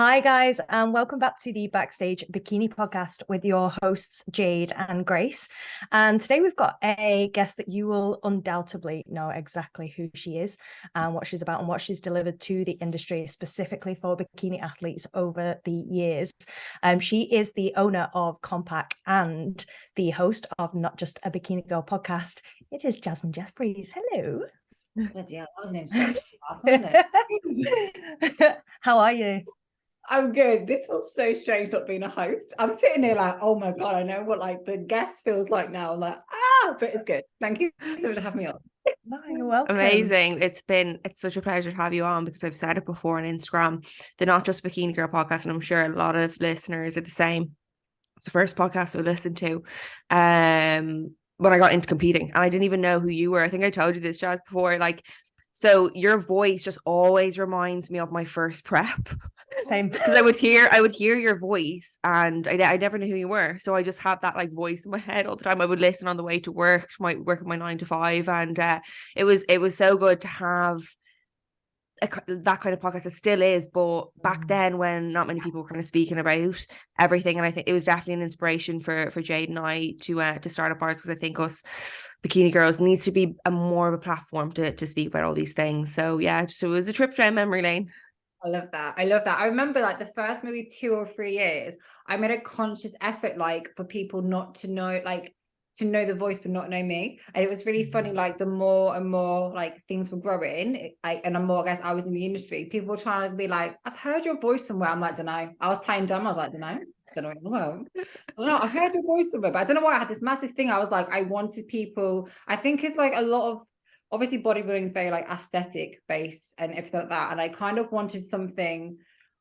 Hi, guys, and welcome back to the Backstage Bikini podcast with your hosts, Jade and Grace. And today we've got a guest that you will undoubtedly know exactly who she is and what she's about and what she's delivered to the industry, specifically for bikini athletes over the years. She is the owner of KOMPAK and the host of Not Just a Bikini Girl podcast. It is Jasmin Jeffries. Hello. Yeah, that was an introduction, wasn't it? How are you? I'm good. This feels so strange not being a host. I'm sitting here like, oh my God, I know what like the guest feels like now. I'm like, but it's good. Thank you so much for having me on. No, you're welcome. Amazing. It's such a pleasure to have you on because I've said it before on Instagram, the Not Just Bikini Girl podcast, and I'm sure a lot of listeners are the same. It's the first podcast I listened to when I got into competing, and I didn't even know who you were. I think I told you this, Jazz, before. So your voice just always reminds me of my first prep. Same. Because I would hear your voice, and I never knew who you were. So I just have that like voice in my head all the time. I would listen on the way to work, work at my 9 to 5, and it was so good to have that kind of podcast. It still is, but back then when not many people were kind of speaking about everything, and I think it was definitely an inspiration for Jade and I to start up ours, because I think us bikini girls needs to be a more of a platform to speak about all these things. So yeah, so it was a trip down memory lane. I love that. I love that. I remember like the first maybe 2 or 3 years, I made a conscious effort like for people not to know, like to know the voice but not know me. And it was really funny, like the more and more like things were growing, and the more I guess I was in the industry, people were trying to be like, I've heard your voice somewhere. I'm like, don't know. I was playing dumb. I was like, don't know in the world. No, I heard your voice somewhere, but I don't know why I had this massive thing. I was like, I wanted people, I think it's like a lot of, obviously bodybuilding is very like aesthetic based and everything like that. And I kind of wanted something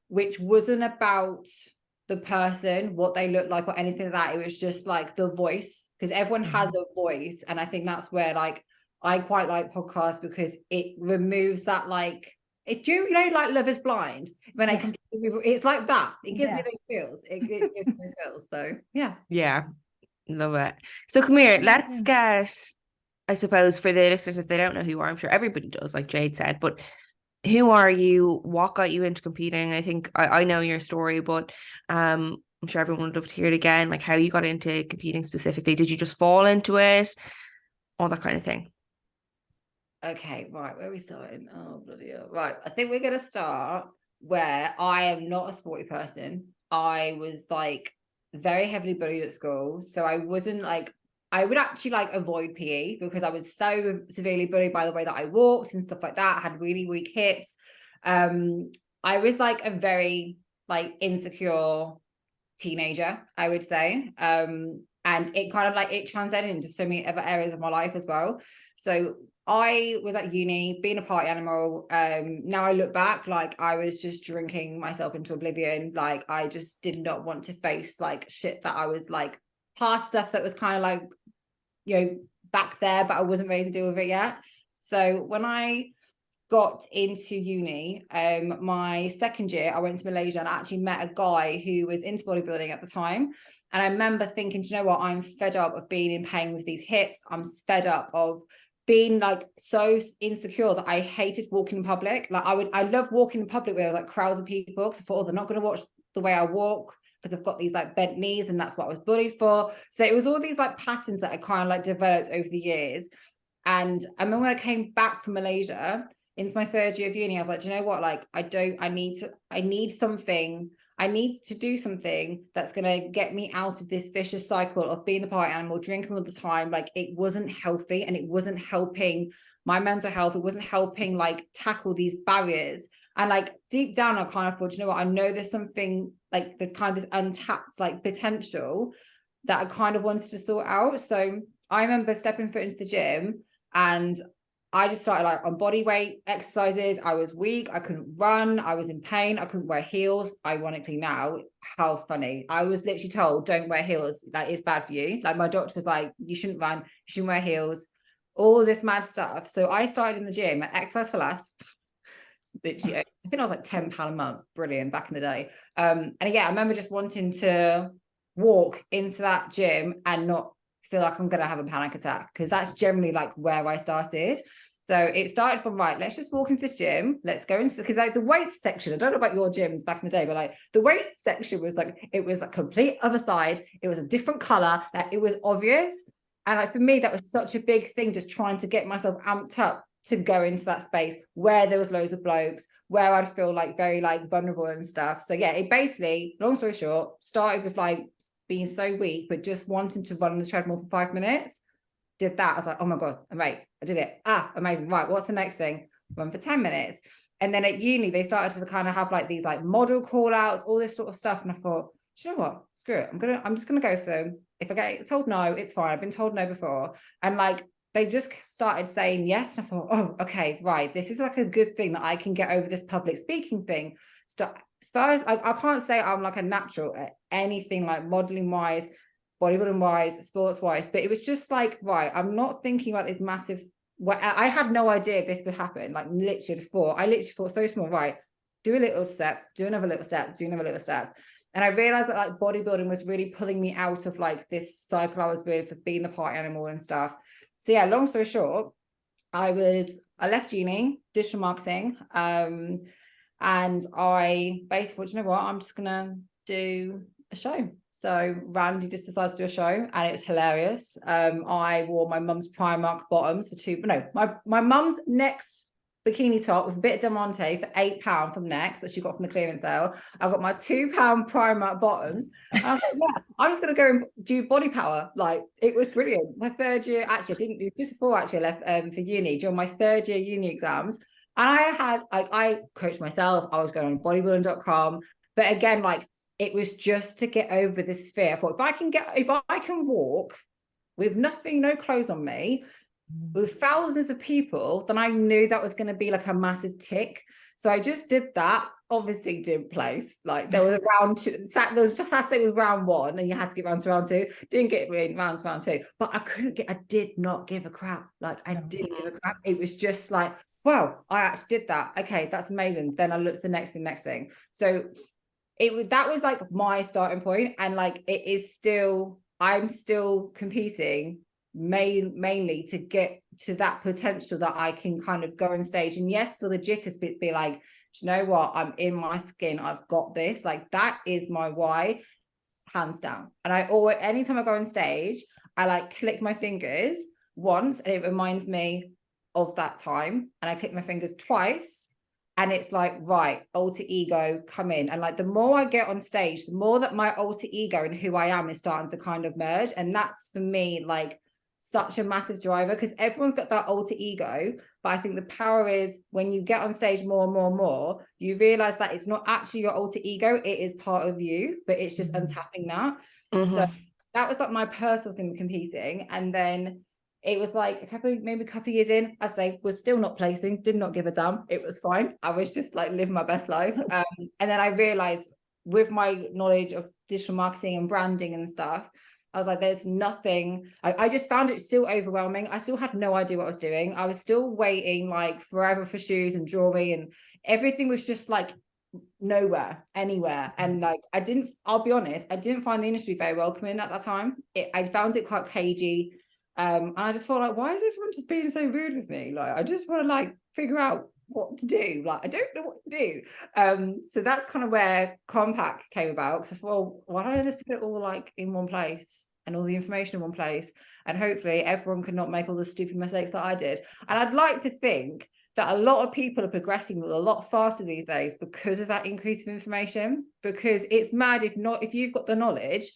which wasn't about the person, what they look like or anything like that. It was just like the voice, because everyone has a voice. And I think that's where like I quite like podcasts, because it removes that like, it's like Love is Blind when I can, it's like that. It gives me those feels. It gives me those feels. So yeah, love it. So come here, let's get, I suppose, for the listeners, if they don't know who you are, I'm sure everybody does, like Jade said, but who are you? What got you into competing? I think I know your story, but I'm sure everyone would love to hear it again, like how you got into competing specifically. Did you just fall into it? All that kind of thing. Okay, right, where are we starting? Oh, bloody hell. Right, I think we're going to start where I am not a sporty person. I was like very heavily bullied at school. So I wasn't like, I would actually like avoid PE because I was so severely bullied by the way that I walked and stuff like that. I had really weak hips. I was like a very like insecure teenager, I would say. And it kind of like, it transcended into so many other areas of my life as well. So I was at uni, being a party animal. Now I look back, like I was just drinking myself into oblivion. Like I just did not want to face like shit that I was like past stuff that was kind of like, back there, but I wasn't ready to deal with it yet. So when I got into uni, my second year, I went to Malaysia and I actually met a guy who was into bodybuilding at the time. And I remember thinking, do you know what? I'm fed up of being in pain with these hips. I'm fed up of being like so insecure that I hated walking in public. Like I love walking in public where like crowds of people, because I thought, oh, they're not going to watch the way I walk because I've got these like bent knees, and that's what I was bullied for. So it was all these like patterns that I kind of like developed over the years. And I remember when I came back from Malaysia into my third year of uni, I was like, do you know what? Like, I need to do something that's going to get me out of this vicious cycle of being the party animal, drinking all the time. Like it wasn't healthy, and it wasn't helping my mental health. It wasn't helping like tackle these barriers. And like deep down, I kind of thought, you know what? I know there's something like there's kind of this untapped like potential that I kind of wanted to sort out. So I remember stepping foot into the gym, and I just started like on body weight exercises. I was weak. I couldn't run. I was in pain. I couldn't wear heels. Ironically now, how funny. I was literally told, don't wear heels. Like it's bad for you. Like my doctor was like, you shouldn't run. You shouldn't wear heels. All this mad stuff. So I started in the gym at Exercise for Less. Literally, I think I was like £10 a month. Brilliant back in the day. And yeah, I remember just wanting to walk into that gym and not feel like I'm going to have a panic attack, because that's generally like where I started. So it started from, right, let's just walk into this gym. Let's go into, because like the weights section, I don't know about your gyms back in the day, but like the weights section was like, it was like complete other side. It was a different color. Like it was obvious. And like for me, that was such a big thing, just trying to get myself amped up to go into that space where there was loads of blokes, where I'd feel like very like vulnerable and stuff. So yeah, it basically, long story short, started with like being so weak, but just wanting to run on the treadmill for 5 minutes. Did that. I was like, oh my God, right, I did it. Amazing. Right, what's the next thing? Run for 10 minutes. And then at uni, they started to kind of have like these like model call outs, all this sort of stuff. And I thought, do you know what? Screw it. I'm just gonna go for them. If I get told no, it's fine. I've been told no before. And like they just started saying yes. And I thought, oh, okay, right. This is like a good thing that I can get over this public speaking thing. First, I can't say I'm like a natural at anything like modeling wise, bodybuilding wise, sports wise, but it was just like, right, I'm not thinking about this massive, I had no idea this would happen. Like literally I literally thought so small, right, do a little step, do another little step, do another little step. And I realized that like bodybuilding was really pulling me out of like this cycle I was with, of being the party animal and stuff. So yeah, long story short, I left uni, digital marketing, and I basically thought, you know what, I'm just gonna do a show. So Randy just decided to do a show, and it was hilarious. I wore my mum's Primark bottoms my mum's Next bikini top with a bit of diamante for £8 from Next that she got from the clearance sale. I got my £2 Primark bottoms. And I was like, yeah, I'm just gonna go and do body power. Like it was brilliant. My third year, actually, I didn't do just before I left for uni, during my third year uni exams. And I coached myself. I was going on bodybuilding.com, but again, like it was just to get over this fear. I thought if I can walk with nothing, no clothes on me, with thousands of people, then I knew that was going to be like a massive tick. So I just did that. Obviously didn't place. Like there was a round two, there was just Saturday was round 1 and you had to get round to round 2. Didn't get round to round 2, but I did not give a crap. Like I didn't give a crap. It was just like, wow, I actually did that. Okay, that's amazing. Then I looked at the next thing. So that was like my starting point, and like it is still, I'm still competing mainly to get to that potential that I can kind of go on stage and yes, for the jitters, but be like, do you know what, I'm in my skin, I've got this. Like that is my why, hands down. And I always, anytime I go on stage, I like click my fingers once and it reminds me of that time, and I click my fingers twice and it's like, right, alter ego, come in. And like the more I get on stage, the more that my alter ego and who I am is starting to kind of merge. And that's for me like such a massive driver, because everyone's got that alter ego, but I think the power is when you get on stage more and more, you realize that it's not actually your alter ego, it is part of you, but it's just untapping that. So that was like my personal thing with competing. And then it was like a couple of years in, I say, was still not placing, did not give a damn, it was fine, I was just like living my best life. And then I realized with my knowledge of digital marketing and branding and stuff, I was like, there's nothing. I just found it still overwhelming. I still had no idea what I was doing. I was still waiting like forever for shoes and jewelry, and everything was just like nowhere, anywhere. And like, I'll be honest, I didn't find the industry very welcoming at that time. I found it quite cagey. And I just thought like, why is everyone just being so rude with me? Like, I just want to like figure out what to do. Like, I don't know what to do. So that's kind of where KOMPAK came about, because I thought, well, why don't I just put it all like in one place and all the information in one place, and hopefully everyone can not make all the stupid mistakes that I did. And I'd like to think that a lot of people are progressing a lot faster these days because of that increase of information, because it's mad if you've got the knowledge,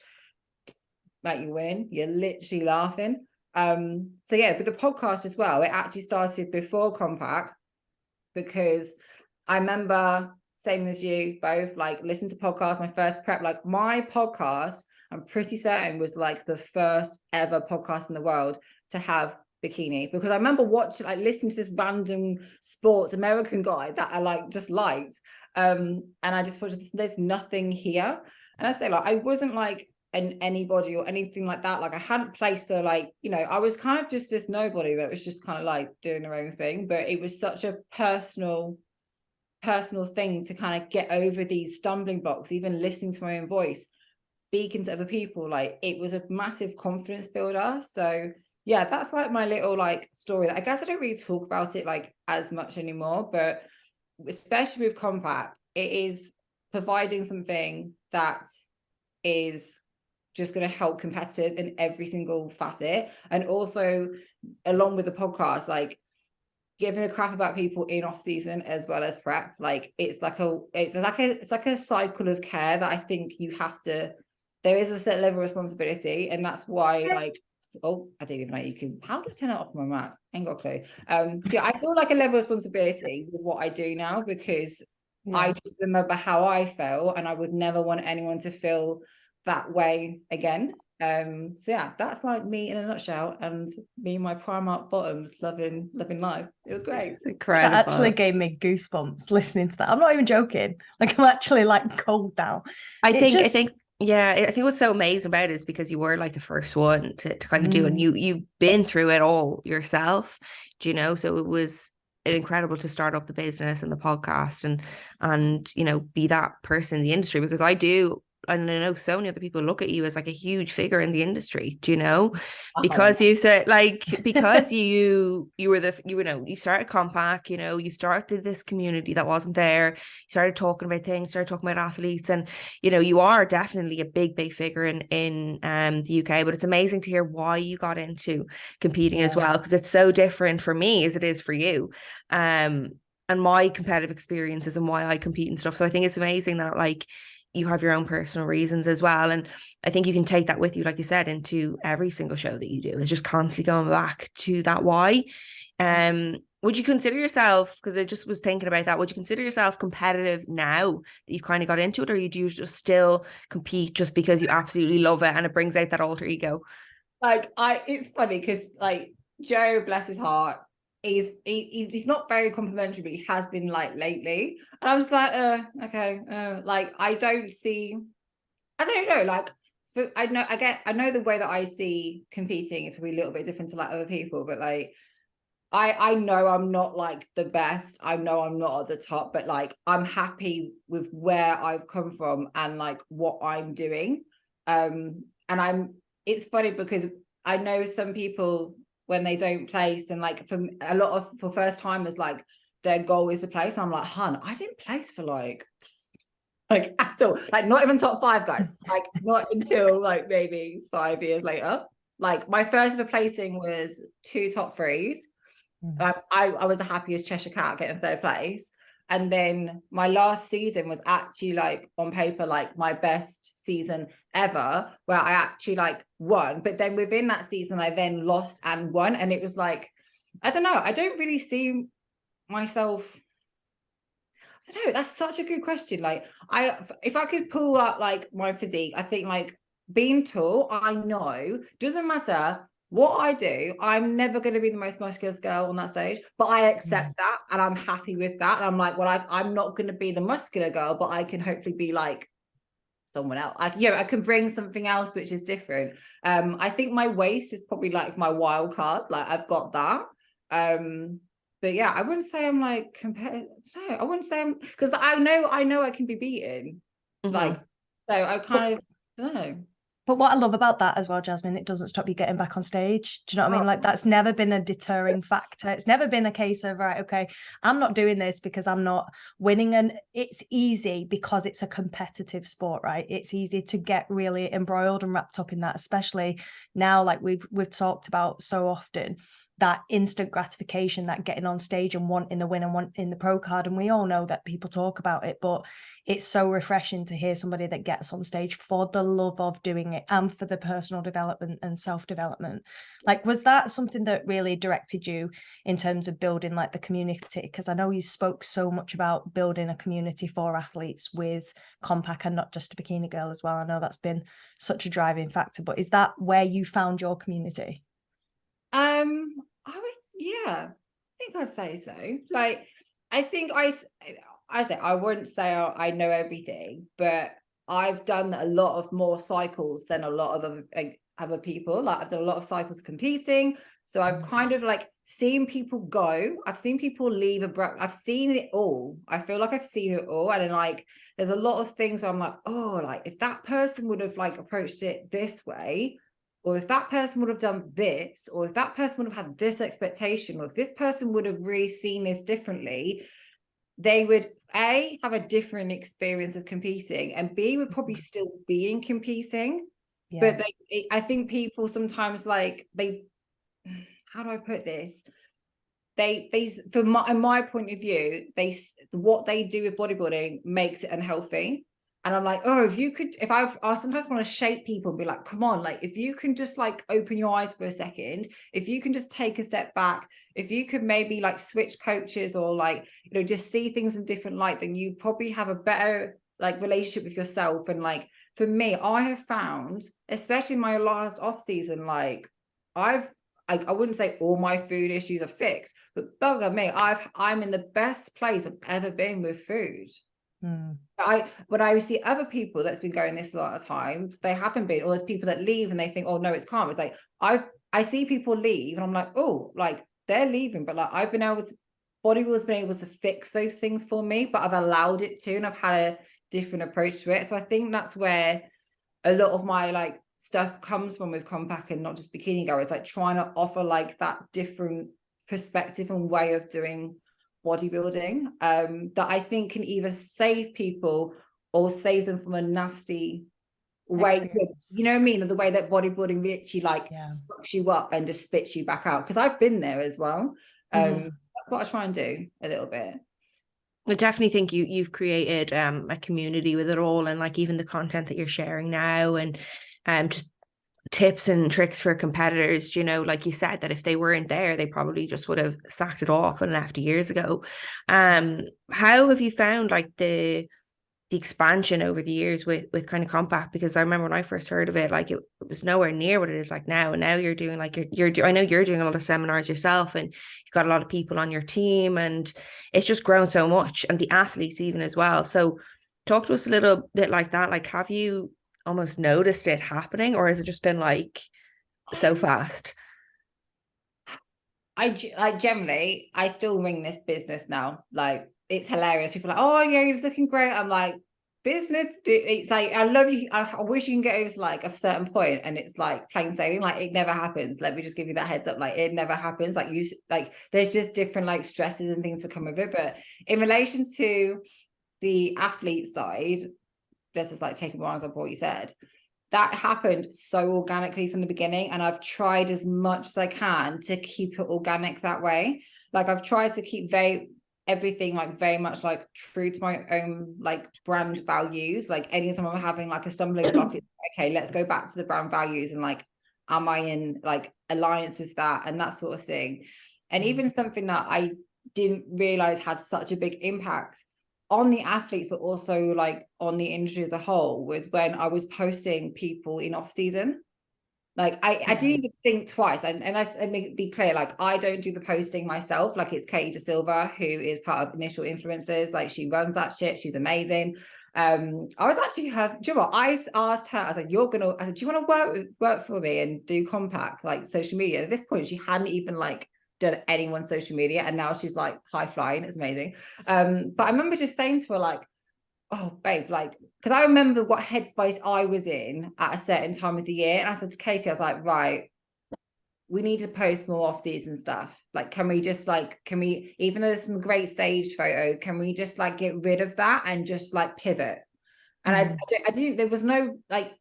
like you win, you're literally laughing. So yeah, with the podcast as well, it actually started before KOMPAK, because I remember, same as you both, like listen to podcasts, my first prep, like my podcast, I'm pretty certain was like the first ever podcast in the world to have bikini, because I remember listening to this random sports American guy that I like just liked, and I just thought there's nothing here. And I say like, I wasn't like anybody or anything like that, like I hadn't placed, so like, you know, I was kind of just this nobody that was just kind of like doing their own thing. But it was such a personal thing to kind of get over these stumbling blocks, even listening to my own voice, speaking to other people. Like it was a massive confidence builder. So yeah, that's like my little like story. I guess I don't really talk about it like as much anymore, but especially with KOMPAK, it is providing something that is just going to help competitors in every single facet, and also along with the podcast, like giving a crap about people in off season as well as prep. Like it's like a cycle of care that I think you have to. There is a certain level of responsibility, and that's why like. Oh, I didn't even know you can. How do I turn it off my Mac? Ain't got a clue. So I feel like a level of responsibility with what I do now, because I just remember how I felt, and I would never want anyone to feel that way again. So yeah, that's like me in a nutshell, and me and my Primark bottoms loving life. It was great. It's incredible. That actually gave me goosebumps listening to that. I'm not even joking. Like I'm actually like cold now. I think yeah, I think what's so amazing about it is because you were like the first one to kind of do, and you've been through it all yourself, do you know? So it was incredible to start up the business and the podcast and you know, be that person in the industry, because and I know so many other people look at you as like a huge figure in the industry, do you know? Because you said because you know, you started KOMPAK, you know, you started this community that wasn't there, you started talking about things, started talking about athletes, and you know, you are definitely a big figure in the UK. But it's amazing to hear why you got into competing as well, because it's so different for me as it is for you. And my competitive experiences and why I compete and stuff. So I think it's amazing that like you have your own personal reasons as well. And I think you can take that with you, like you said, into every single show that you do. It's just constantly going back to that why. Would you consider yourself, because I just was thinking about that, would you consider yourself competitive now that you've kind of got into it, or do you just still compete just because you absolutely love it and it brings out that alter ego? Like it's funny because like Joe, bless his heart, he's not very complimentary, but he has been like lately, and I was like, okay, like I don't know, like I know the way that I see competing is probably a little bit different to like other people, but like I know I'm not like the best, I know I'm not at the top, but like I'm happy with where I've come from and like what I'm doing. And it's funny because I know some people, when they don't place, and like for first timers, like their goal is to place. I'm like, hun, I didn't place for like at all, like not even top 5, guys, like not until like maybe 5 years later. Like my first ever placing was 2 top 3s. I was the happiest Cheshire cat getting 3rd place. And then my last season was actually like on paper like my best season ever, where I actually like won. But then within that season I then lost and won, and it was like, I don't know, I don't really see myself. I don't know, that's such a good question. Like if I could pull up like my physique, I think like being tall, I know doesn't matter what I do, I'm never going to be the most muscular girl on that stage, but I accept that and I'm happy with that. And I'm like, well, I'm not going to be the muscular girl, but I can hopefully be like someone else. I can bring something else which is different. I think my waist is probably like my wild card. Like I've got that. But yeah, I wouldn't say I'm like compared. No, I wouldn't say I'm, because I know I can be beaten. Like, so I kind of don't know. But what I love about that as well, Jasmine, it doesn't stop you getting back on stage. Do you know what I mean? Like that's never been a deterring factor. It's never been a case of, right, okay, I'm not doing this because I'm not winning. And it's easy because it's a competitive sport, right? It's easy to get really embroiled and wrapped up in that, especially now, like we've talked about so often, that instant gratification, that getting on stage and wanting the win and wanting the pro card. And we all know that people talk about it, but it's so refreshing to hear somebody that gets on stage for the love of doing it and for the personal development and self-development. Like, was that something that really directed you in terms of building like the community? Because I know you spoke so much about building a community for athletes with KOMPAK and not just a bikini girl as well. I know that's been such a driving factor, but is that where you found your community? I think I'd say so. Like, I think I wouldn't say I know everything, but I've done a lot of more cycles than a lot of other people. Like I've done a lot of cycles competing, so I've kind of like seen people go. I've seen people leave I've seen it all. I feel like I've seen it all, and then like there's a lot of things where I'm like, oh, like if that person would have like approached it this way, or if that person would have done this, or if that person would have had this expectation, or if this person would have really seen this differently, they would A, have a different experience of competing, and B, would probably still be in competing. But I think people sometimes like how do I put this? They in my point of view, what they do with bodybuilding makes it unhealthy. And I'm like, oh, I sometimes want to shake people and be like, come on, like, if you can just like open your eyes for a second, if you can just take a step back, if you could maybe like switch coaches or like, you know, just see things in different light, then you probably have a better like relationship with yourself. And like, for me, I have found, especially in my last off season, like I wouldn't say all my food issues are fixed, but bugger me, I'm in the best place I've ever been with food. When I see other people that's been going this a lot of time, they haven't been, or there's people that leave and they think, oh no, it's calm. It's like I see people leave and I'm like, oh, like they're leaving, but like I've been able to, bodybuilding's been able to fix those things for me, but I've allowed it to, and I've had a different approach to it. So I think that's where a lot of my like stuff comes from with KOMPAK and not just Bikini Go. It's like trying to offer like that different perspective and way of doing bodybuilding that I think can either save people or save them from a nasty way. You know what I mean? The way that bodybuilding literally like sucks you up and just spits you back out. Because I've been there as well. That's what I try and do a little bit. I definitely think you've created a community with it all, and like even the content that you're sharing now, and just tips and tricks for competitors, you know, like you said, that if they weren't there, they probably just would have sacked it off and left years ago. How have you found like the expansion over the years with kind of KOMPAK? Because I remember when I first heard of it, like it was nowhere near what it is like now. And now you're doing like I know you're doing a lot of seminars yourself, and you've got a lot of people on your team, and it's just grown so much, and the athletes even as well. So talk to us a little bit like that. Like, have you almost noticed it happening, or has it just been like so fast? I generally, I still ring this business now. Like, it's hilarious. People are like, oh yeah, you're looking great. I'm like, business, it's like, I love you. I wish you can get over to like a certain point and it's like plain sailing. Like, it never happens. Let me just give you that heads up. Like, it never happens. Like there's just different like stresses and things that come with it. But in relation to the athlete side, let's just like take one example of what you said. That happened so organically from the beginning, and I've tried as much as I can to keep it organic that way. Like, I've tried to keep everything like very much like true to my own like brand values. Like, anytime I'm having like a stumbling block, it's okay, let's go back to the brand values and like, am I in like alliance with that and that sort of thing. And even something that I didn't realize had such a big impact on the athletes, but also like on the industry as a whole, was when I was posting people in off season. Like, I didn't even think twice. And let me be clear, like, I don't do the posting myself. Like, it's Katie De Silva, who is part of Initial Influencers. Like, she runs that shit. She's amazing. I was actually do you know what? I asked her, I was like, I said, do you want to work for me and do KOMPAK, like social media? And at this point, she hadn't even like done anyone's social media, and now she's like high flying. It's amazing. But I remember just saying to her, like, oh babe, like, because I remember what headspace I was in at a certain time of the year, and I said to Katie, I was like, right, we need to post more off-season stuff. Like, can we, even though there's some great stage photos, can we just like get rid of that and just like pivot? And I didn't, there was no like,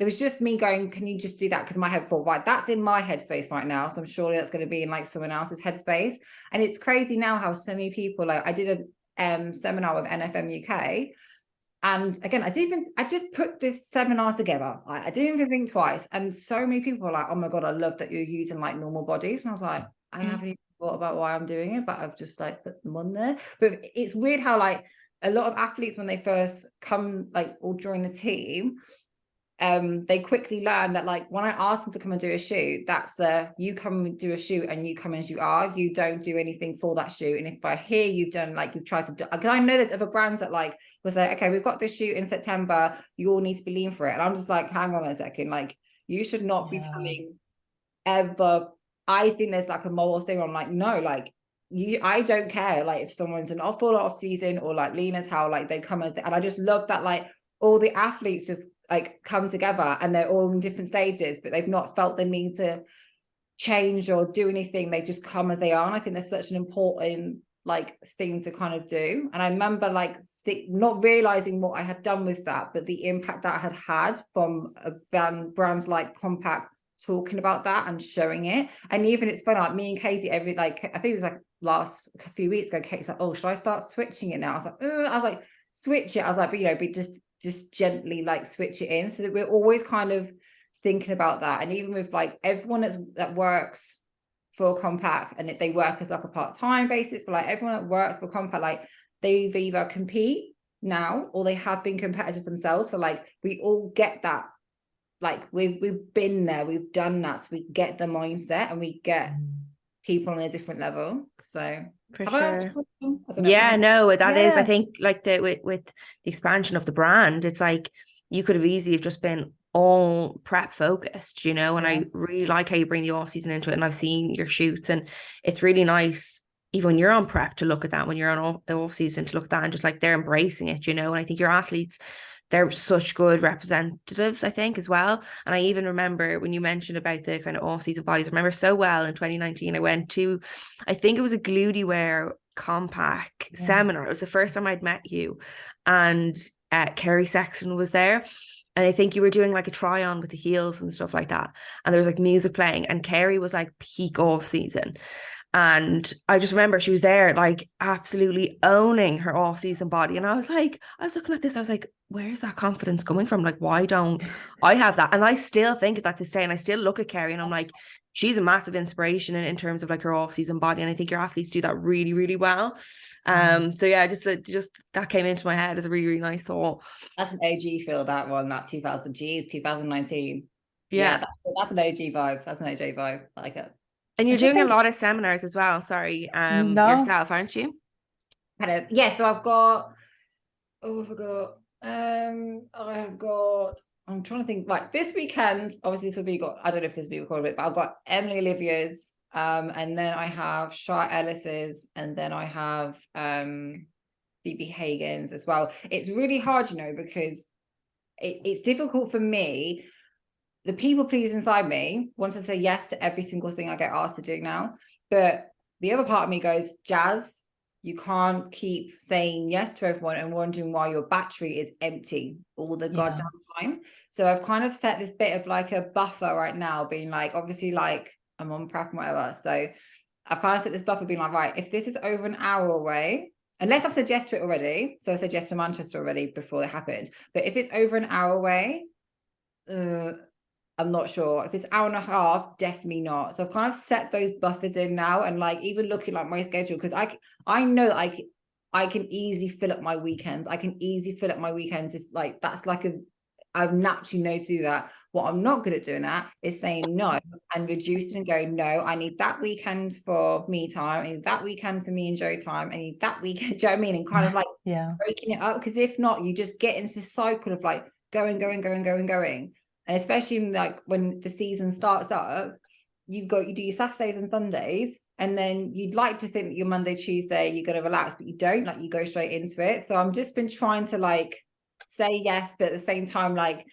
it was just me going, can you just do that? Because my head thought, right, that's in my headspace right now, so I'm sure that's going to be in like someone else's headspace. And it's crazy now how so many people, like, I did a seminar with NFM UK, and again, I just put this seminar together. I didn't even think twice, and so many people were like, oh my god, I love that you're using like normal bodies. And I was like, I haven't even thought about why I'm doing it, but I've just like put them on there. But it's weird how like a lot of athletes, when they first come like or join the team, they quickly learn that, like, when I ask them to come and do a shoot, that's you come and do a shoot and you come as you are. You don't do anything for that shoot. And if I hear you've done, like, you've tried to do, because I know there's other brands that like was like, okay, we've got this shoot in September, you all need to be lean for it. And I'm just like, hang on a second, like, you should not be telling ever. I think there's like a moral thing. I'm like, no, like, I don't care, like, if someone's an off season or like lean as hell, like, they come and I just love that, like, all the athletes just like come together, and they're all in different stages, but they've not felt the need to change or do anything. They just come as they are. And I think that's such an important like thing to kind of do. And I remember like not realizing what I had done with that, but the impact that I had from a brands like KOMPAK talking about that and showing it. And even it's funny, like me and Katie, every like I think it was like a few weeks ago, Katie's like, oh, should I start switching it now? I was like switch it. I was like, but just gently like switch it in, so that we're always kind of thinking about that. And even with like everyone that works for KOMPAK, and if they work as like a part-time basis, but like everyone that works for KOMPAK, like they've either compete now or they have been competitors themselves. So like we all get that, like we've been there, we've done that, so we get the mindset and we get people on a different level. So for sure. That Yeah. is, I think like with the expansion of the brand, it's like you could have easily have just been all prep focused, you know, and I really like how you bring the off season into it. And I've seen your shoots, and it's really nice even when you're on prep to look at that, when you're on off season to look at that, and just like they're embracing it, you know. And I think your athletes, they're such good representatives, I think, as well. And I even remember when you mentioned about the kind of off-season bodies, I remember so well in 2019, I went to, I think it was a Gludi Wear KOMPAK seminar. It was the first time I'd met you, and Kerry Sexton was there. And I think you were doing like a try on with the heels and stuff like that. And there was like music playing, and Kerry was like peak off season. And I just remember she was there like absolutely owning her off-season body. And I was looking at this, I was like, where's that confidence coming from? Like, why don't I have that? And I still think of that this day. And I still look at Kerry and I'm like, she's a massive inspiration in terms of like her off-season body. And I think your athletes do that really, really well. So yeah, just that came into my head as a really, really nice thought. That's an OG feel, that one, that 2019. Yeah, that's an OG vibe. That's an OG vibe. I like it. And you're doing a lot of seminars as well, yourself, aren't you? Yeah, so I've got, I'm trying to think, like this weekend, obviously this will be I don't know if this will be recorded, but I've got Emily Olivia's, and then I have Shah Ellis's, and then I have Phoebe Hagen's as well. It's really hard, you know, because it's difficult for me. The people please inside me wants to say yes to every single thing I get asked to do now. But the other part of me goes, Jazz, you can't keep saying yes to everyone and wondering why your battery is empty all the goddamn time. So I've kind of set this bit of like a buffer right now, being like, obviously like I'm on prep and whatever. So I've kind of set this buffer being like, right, if this is over an hour away, unless I've said yes to it already. So I said yes to Manchester already before it happened. But if it's over an hour away, I'm not sure. If it's an hour and a half, definitely not. So I've kind of set those buffers in now, and like even looking like my schedule, because I know that I can easily fill up my weekends. If like that's like I naturally know to do that. What I'm not good at doing that is saying no and reducing and going, no, I need that weekend for me time. I need that weekend for me and Joe time. I need that weekend. Do you know what I mean? And kind of like breaking it up, because if not, you just get into this cycle of like going. And especially like when the season starts up, you do your Saturdays and Sundays, and then you'd like to think that your Monday, Tuesday, you're going to relax, but you don't, like you go straight into it. So I'm just been trying to like say yes, but at the same time, like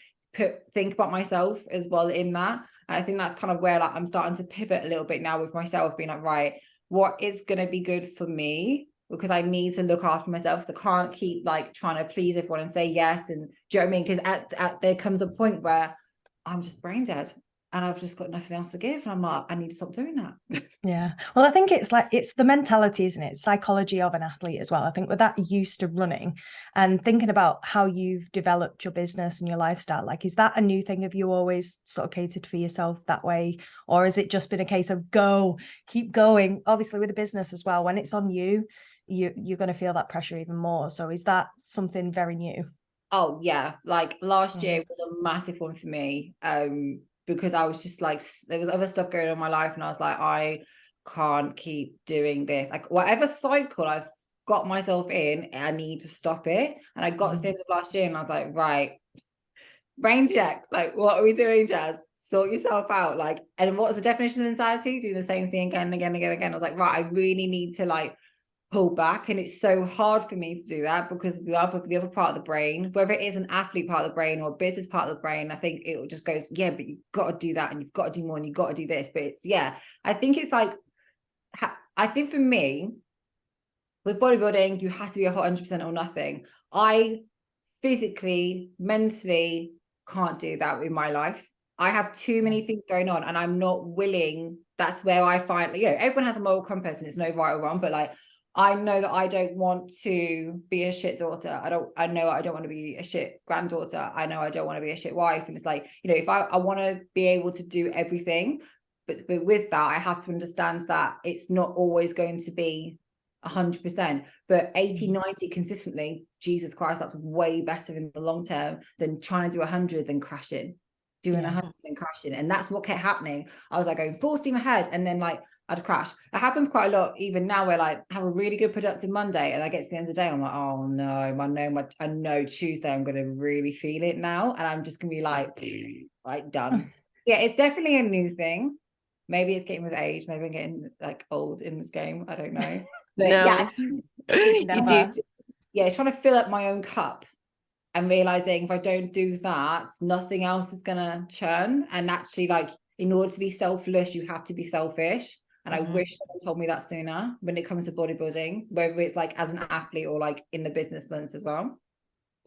think about myself as well in that. And I think that's kind of where like I'm starting to pivot a little bit now with myself, being like, right, what is going to be good for me? Because I need to look after myself. So I can't keep like trying to please everyone and say yes. And do you know what I mean? Because at there comes a point where I'm just brain dead and I've just got nothing else to give. And I'm like, I need to stop doing that. Yeah. Well, I think it's the mentality, isn't it? Psychology of an athlete as well. I think with that used to running and thinking about how you've developed your business and your lifestyle, like, is that a new thing? Have you always sort of catered for yourself that way? Or has it just been a case of keep going? Obviously with the business as well, when it's on you, you're going to feel that pressure even more. So is that something very new? Oh yeah, like last year was a massive one for me, because I was just like, there was other stuff going on in my life, and I was like, I can't keep doing this. Like whatever cycle I've got myself in, I need to stop it. And I got to the end of last year, and I was like, right, brain check. Like, what are we doing, Jazz? Sort yourself out. Like, and what's the definition of insanity? Doing the same thing again and again and again and again. I was like, right, I really need to like pull back, and it's so hard for me to do that because the other part of the brain, whether it is an athlete part of the brain or a business part of the brain, I think it just goes, yeah, but you've got to do that and you've got to do more and you've got to do this. But it's, yeah, I think it's like, I think for me with bodybuilding, you have to be 100% or nothing. I physically, mentally can't do that in my life. I have too many things going on and I'm not willing. That's where I find, everyone has a moral compass and it's no right or wrong, but like, I know that I don't want to be a shit daughter. I know I don't want to be a shit granddaughter. I know I don't want to be a shit wife. And it's like, if I want to be able to do everything, but with that, I have to understand that it's not always going to be 100%, but 80, 90 consistently, Jesus Christ, that's way better in the long term than trying to do 100 and crashing, doing 100 and crashing. And that's what kept happening. I was like going full steam ahead and then like I'd crash. It happens quite a lot even now where like have a really good productive Monday and I get to the end of the day, I'm like, oh no, I know Tuesday I'm going to really feel it now. And I'm just going to be like done. Yeah, it's definitely a new thing. Maybe it's getting with age. Maybe I'm getting like old in this game. I don't know. But no, you do. Yeah, it's trying to fill up my own cup and realizing if I don't do that, nothing else is gonna churn. And actually, like, in order to be selfless, you have to be selfish. And I wish someone told me that sooner when it comes to bodybuilding, whether it's like as an athlete or like in the business sense as well.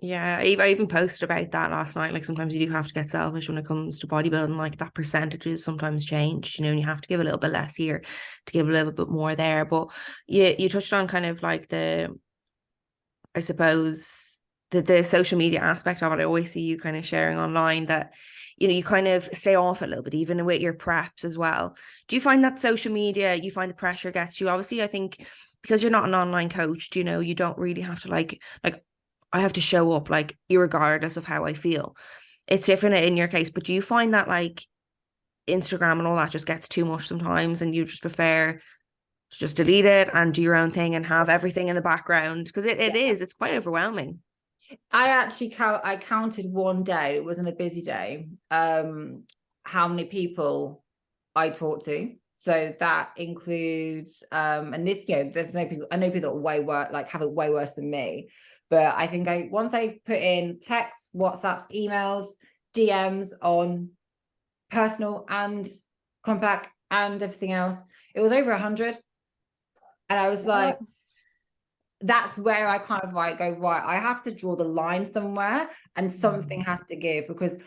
Yeah, I even posted about that last night. Like sometimes you do have to get selfish when it comes to bodybuilding. Like that percentages sometimes change, and you have to give a little bit less here to give a little bit more there. But you touched on kind of like I suppose the social media aspect of it. I always see you kind of sharing online that, you kind of stay off it a little bit, even with your preps as well. Do you find that social media, you find the pressure gets you? Obviously, I think because you're not an online coach, you don't really have to like I have to show up like irregardless of how I feel. It's different in your case, but do you find that like Instagram and all that just gets too much sometimes and you just prefer to just delete it and do your own thing and have everything in the background? Because it's quite overwhelming. I actually I counted one day, it wasn't a busy day, how many people I talked to. So that includes and this, there's no people, I know people that are way worse, like have it way worse than me. But I think once I put in texts, WhatsApps, emails, DMs on personal and KOMPAK and everything else, it was over 100. And I was like, that's where I kind of like go, right, I have to draw the line somewhere and something has to give, because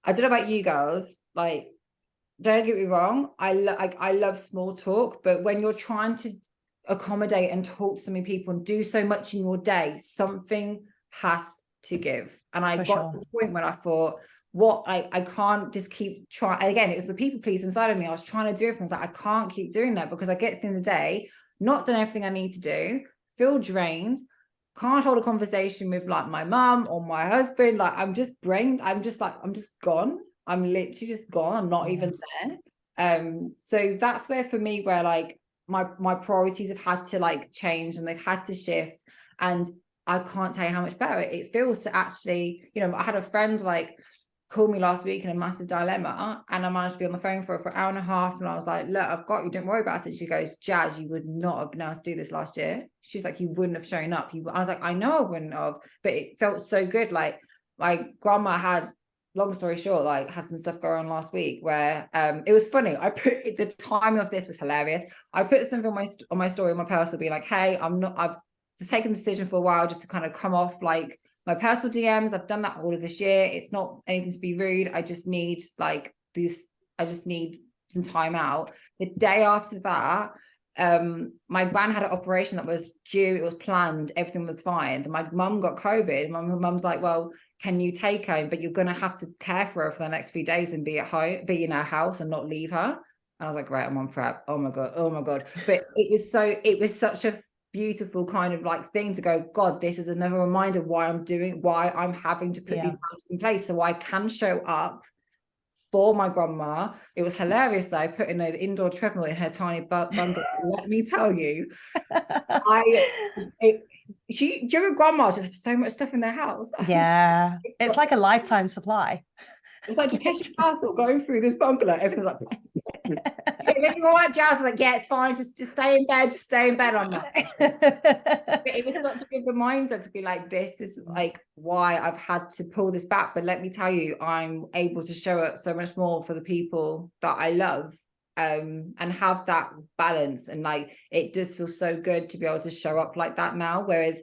I don't know about you girls, like, don't get me wrong, I love small talk, but when you're trying to accommodate and talk to so many people and do so much in your day, something has to give. And I got to the point when I thought, I can't just keep trying. Again, it was the people please inside of me. I was trying to do everything. I was like, I can't keep doing that, because I get to the end of the day, not done everything I need to do, feel drained, can't hold a conversation with like my mum or my husband. Like I'm just gone. I'm literally just gone. I'm not even there. So that's where for me, where like my priorities have had to like change and they've had to shift. And I can't tell you how much better it feels to actually, I had a friend like called me last week in a massive dilemma, and I managed to be on the phone for an hour and a half, and I was like, look, I've got you, don't worry about it. She goes, Jazz, you would not have been able to do this last year. She's like, you wouldn't have shown up. I was like, I know I wouldn't have, but it felt so good. Like my grandma had, long story short, like had some stuff going on last week where it was funny. I put the timing of this was hilarious. I put something on my story on my personal, being like, hey, I've just taken the decision for a while just to kind of come off like my personal DMs. I've done that all of this year. It's not anything to be rude. I just need some time out. The day after that, my gran had an operation that was due. It was planned. Everything was fine. Then my mum got COVID. My mum's like, well, can you take her? But you're going to have to care for her for the next few days and be at home, be in our house and not leave her. And I was like, great, I'm on prep. Oh my God. But it was such a beautiful kind of like thing to go, God, this is another reminder why I'm having to put these plans in place so I can show up for my grandma. It was hilarious that I put in an indoor treadmill in her tiny bungalow. Let me tell you, your grandma just have so much stuff in their house. Yeah, it's like a lifetime supply. It's like Cheshire Castle going through this bungalow. Everything's like All right, Jazz, like, yeah, it's fine, just stay in bed, just stay in bed. I'm like, but it was such a good reminder to be like, this is like why I've had to pull this back. But let me tell you, I'm able to show up so much more for the people that I love, and have that balance. And like, it just feels so good to be able to show up like that now, whereas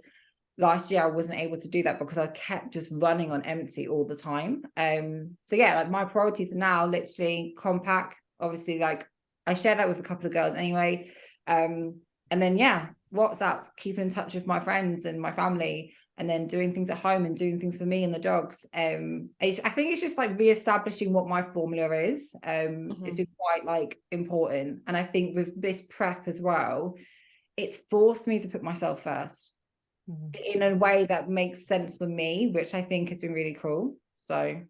last year I wasn't able to do that because I kept just running on empty all the time. So yeah, like my priorities are now literally KOMPAK, obviously, like I share that with a couple of girls anyway, and then yeah, WhatsApp's keeping in touch with my friends and my family, and then doing things at home and doing things for me and the dogs. I think it's just like reestablishing what my formula is. It's been quite like important, and I think with this prep as well, it's forced me to put myself first in a way that makes sense for me, which I think has been really cool. So,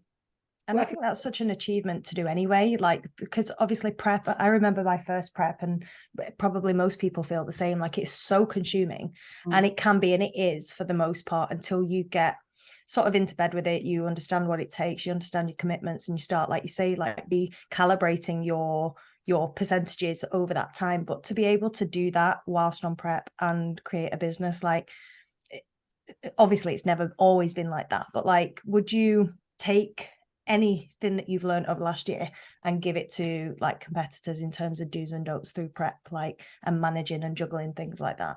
and I think that's such an achievement to do anyway, like, because obviously prep, I remember my first prep, and probably most people feel the same, like it's so consuming, and it can be, and it is for the most part, until you get sort of into bed with it, you understand what it takes, you understand your commitments, and you start, like you say, like be calibrating your percentages over that time. But to be able to do that whilst on prep and create a business, like, obviously it's never always been like that, but like, would you take anything that you've learned over last year and give it to like competitors in terms of do's and don'ts through prep, like, and managing and juggling things like that?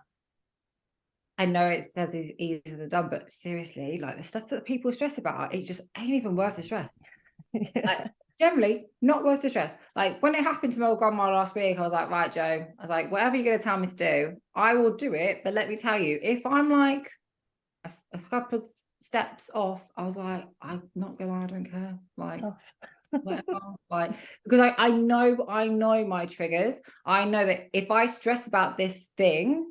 I know it says it's easier done, but seriously, like the stuff that people stress about, it just ain't even worth the stress. Like, generally not worth the stress. Like when it happened to my old grandma last week, I was like, right, Joe, I was like, whatever you're going to tell me to do, I will do it. But let me tell you, if I'm like a couple of steps off, I was like, I'm not going, I don't care, like whatever. Like, because I know my triggers. I know that if I stress about this thing,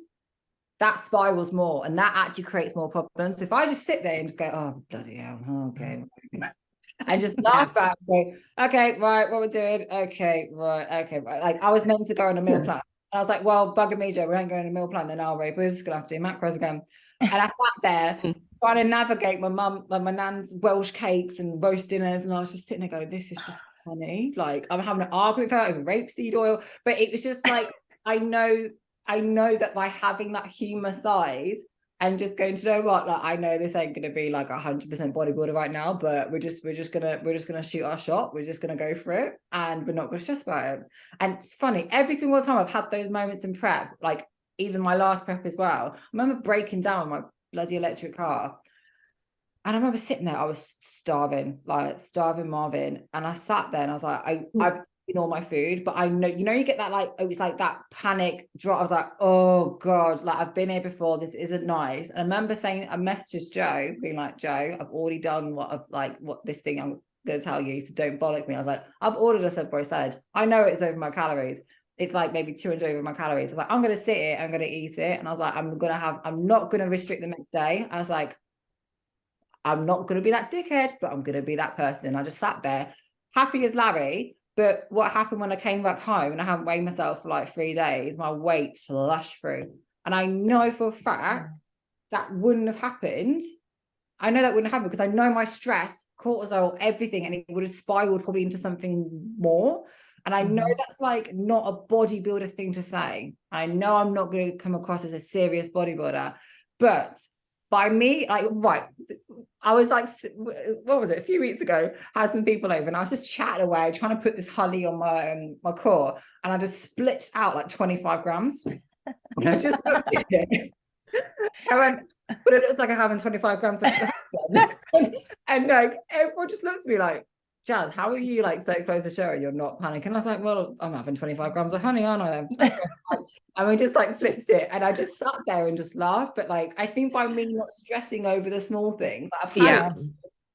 that spirals more, and that actually creates more problems. So if I just sit there and just go, oh bloody hell, okay, and just laugh about it, go, okay, right, what we're doing, okay, right. Like I was meant to go on a meal plan, and I was like, well, bugger me, Joe, we ain't going on a meal plan then, are we? We're just gonna have to do macros again. And I sat there trying to navigate my mum, like my nan's Welsh cakes and roast dinners, and I was just sitting there going, this is just funny. Like I'm having an argument with her over rapeseed oil, but it was just like, I know that by having that humor side and just going, to know what, like I know this ain't gonna be like 100% bodybuilder right now, but we're just gonna shoot our shot, we're just gonna go for it, and we're not gonna stress about it. And it's funny, every single time I've had those moments in prep, like even my last prep as well, I remember breaking down my bloody electric car, and I remember sitting there, I was starving Marvin, and I sat there and I was like, I've eaten all my food, but I know, you get that, like, it was like that panic drop. I was like, oh God, like I've been here before, this isn't nice. And I remember saying, I messaged Joe, being like, Joe, I've already done what this thing I'm going to tell you, so don't bollock me. I was like, I've ordered a Subway salad. I know it's over my calories. It's like maybe 200 over my calories. I was like, I'm going to sit it, I'm going to eat it. And I was like, I'm not going to restrict the next day. I was like, I'm not going to be that dickhead, but I'm going to be that person. I just sat there happy as Larry. But what happened when I came back home and I haven't weighed myself for like 3 days, my weight flushed through. And I know for a fact that wouldn't have happened. I know that wouldn't happen because I know my stress, cortisol, everything, and it would have spiraled probably into something more. And I know that's like not a bodybuilder thing to say. I know I'm not going to come across as a serious bodybuilder, but by me, like, right, I was like, what was it, a few weeks ago, I had some people over and I was just chatting away, trying to put this honey on my core, and I just split out like 25 grams. And I just looked at it. I went, but it looks like I'm having 25 grams of and like everyone just looked at me like, Jazz, how are you like so close to show you're not panicking? And I was like, well, I'm having 25 grams of honey, aren't I then? Okay. And we just like flipped it, and I just sat there and just laughed. But like, I think by me not stressing over the small things, I've had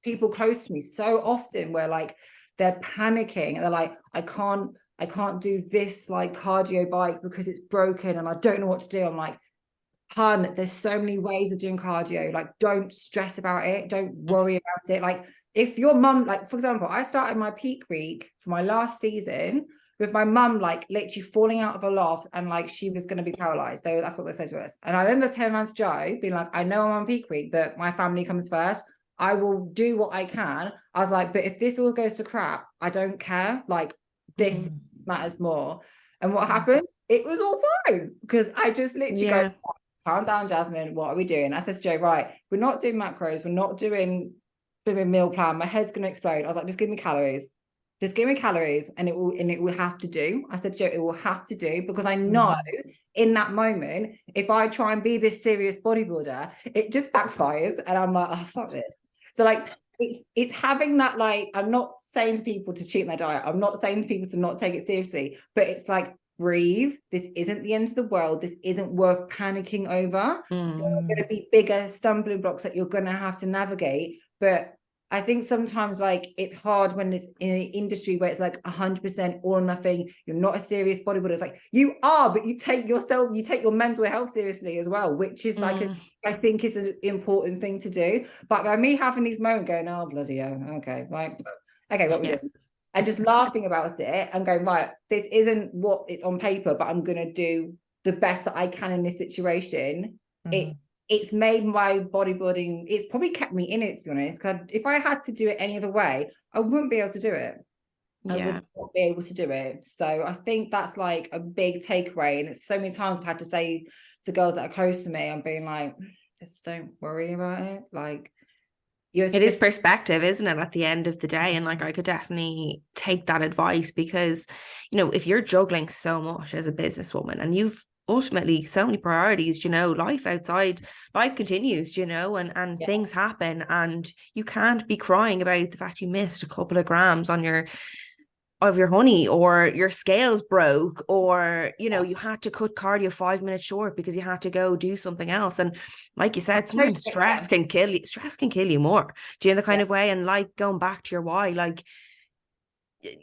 people close to me so often where like they're panicking and they're like, I can't do this like cardio bike because it's broken and I don't know what to do. I'm like, hun, there's so many ways of doing cardio. Like, don't stress about it, don't worry about it. Like, if your mum, like, for example, I started my peak week for my last season with my mum, like, literally falling out of a loft and, like, she was going to be paralyzed. That's what they said to us. And I remember telling around to Joe, being like, I know I'm on peak week, but my family comes first. I will do what I can. I was like, but if this all goes to crap, I don't care. Like, this matters more. And what happened? It was all fine because I just literally go, calm down, Jasmine. What are we doing? I said to Joe, right, we're not doing macros. We're not doing meal plan. My head's going to explode. I was like, just give me calories. Just give me calories, and it will have to do. I said, Joe, it will have to do, because I know in that moment, if I try and be this serious bodybuilder, it just backfires, and I'm like, oh, fuck this. So like, it's having that, like, I'm not saying to people to cheat their diet. I'm not saying to people to not take it seriously, but it's like, breathe. This isn't the end of the world. This isn't worth panicking over. There are going to be bigger stumbling blocks that you're going to have to navigate, but I think sometimes, like, it's hard when it's in an industry where it's like 100% all or nothing. You're not a serious bodybuilder. It's like, you are, but you take your mental health seriously as well, which is like, I think is an important thing to do. But by me having these moments going, oh, bloody hell, okay, right. Okay, what we doing? And just laughing about it and going, right, this isn't what it's on paper, but I'm going to do the best that I can in this situation. It's made my bodybuilding, it's probably kept me in it, to be honest, because if I had to do it any other way, I wouldn't be able to do it. I would not be able to do it. So I think that's like a big takeaway. And it's so many times I've had to say to girls that are close to me, I'm being like, just don't worry about it. Like, it is perspective, isn't it, at the end of the day? And like, I could definitely take that advice, because, you know, if you're juggling so much as a businesswoman and you've ultimately so many priorities, you know, life continues, you know, and things happen, and you can't be crying about the fact you missed a couple of grams on your honey, or your scales broke, or, you know, you had to cut cardio 5 minutes short because you had to go do something else. And like you said, sometimes stress can kill you more. Do you know the kind of way? And like, going back to your why, like,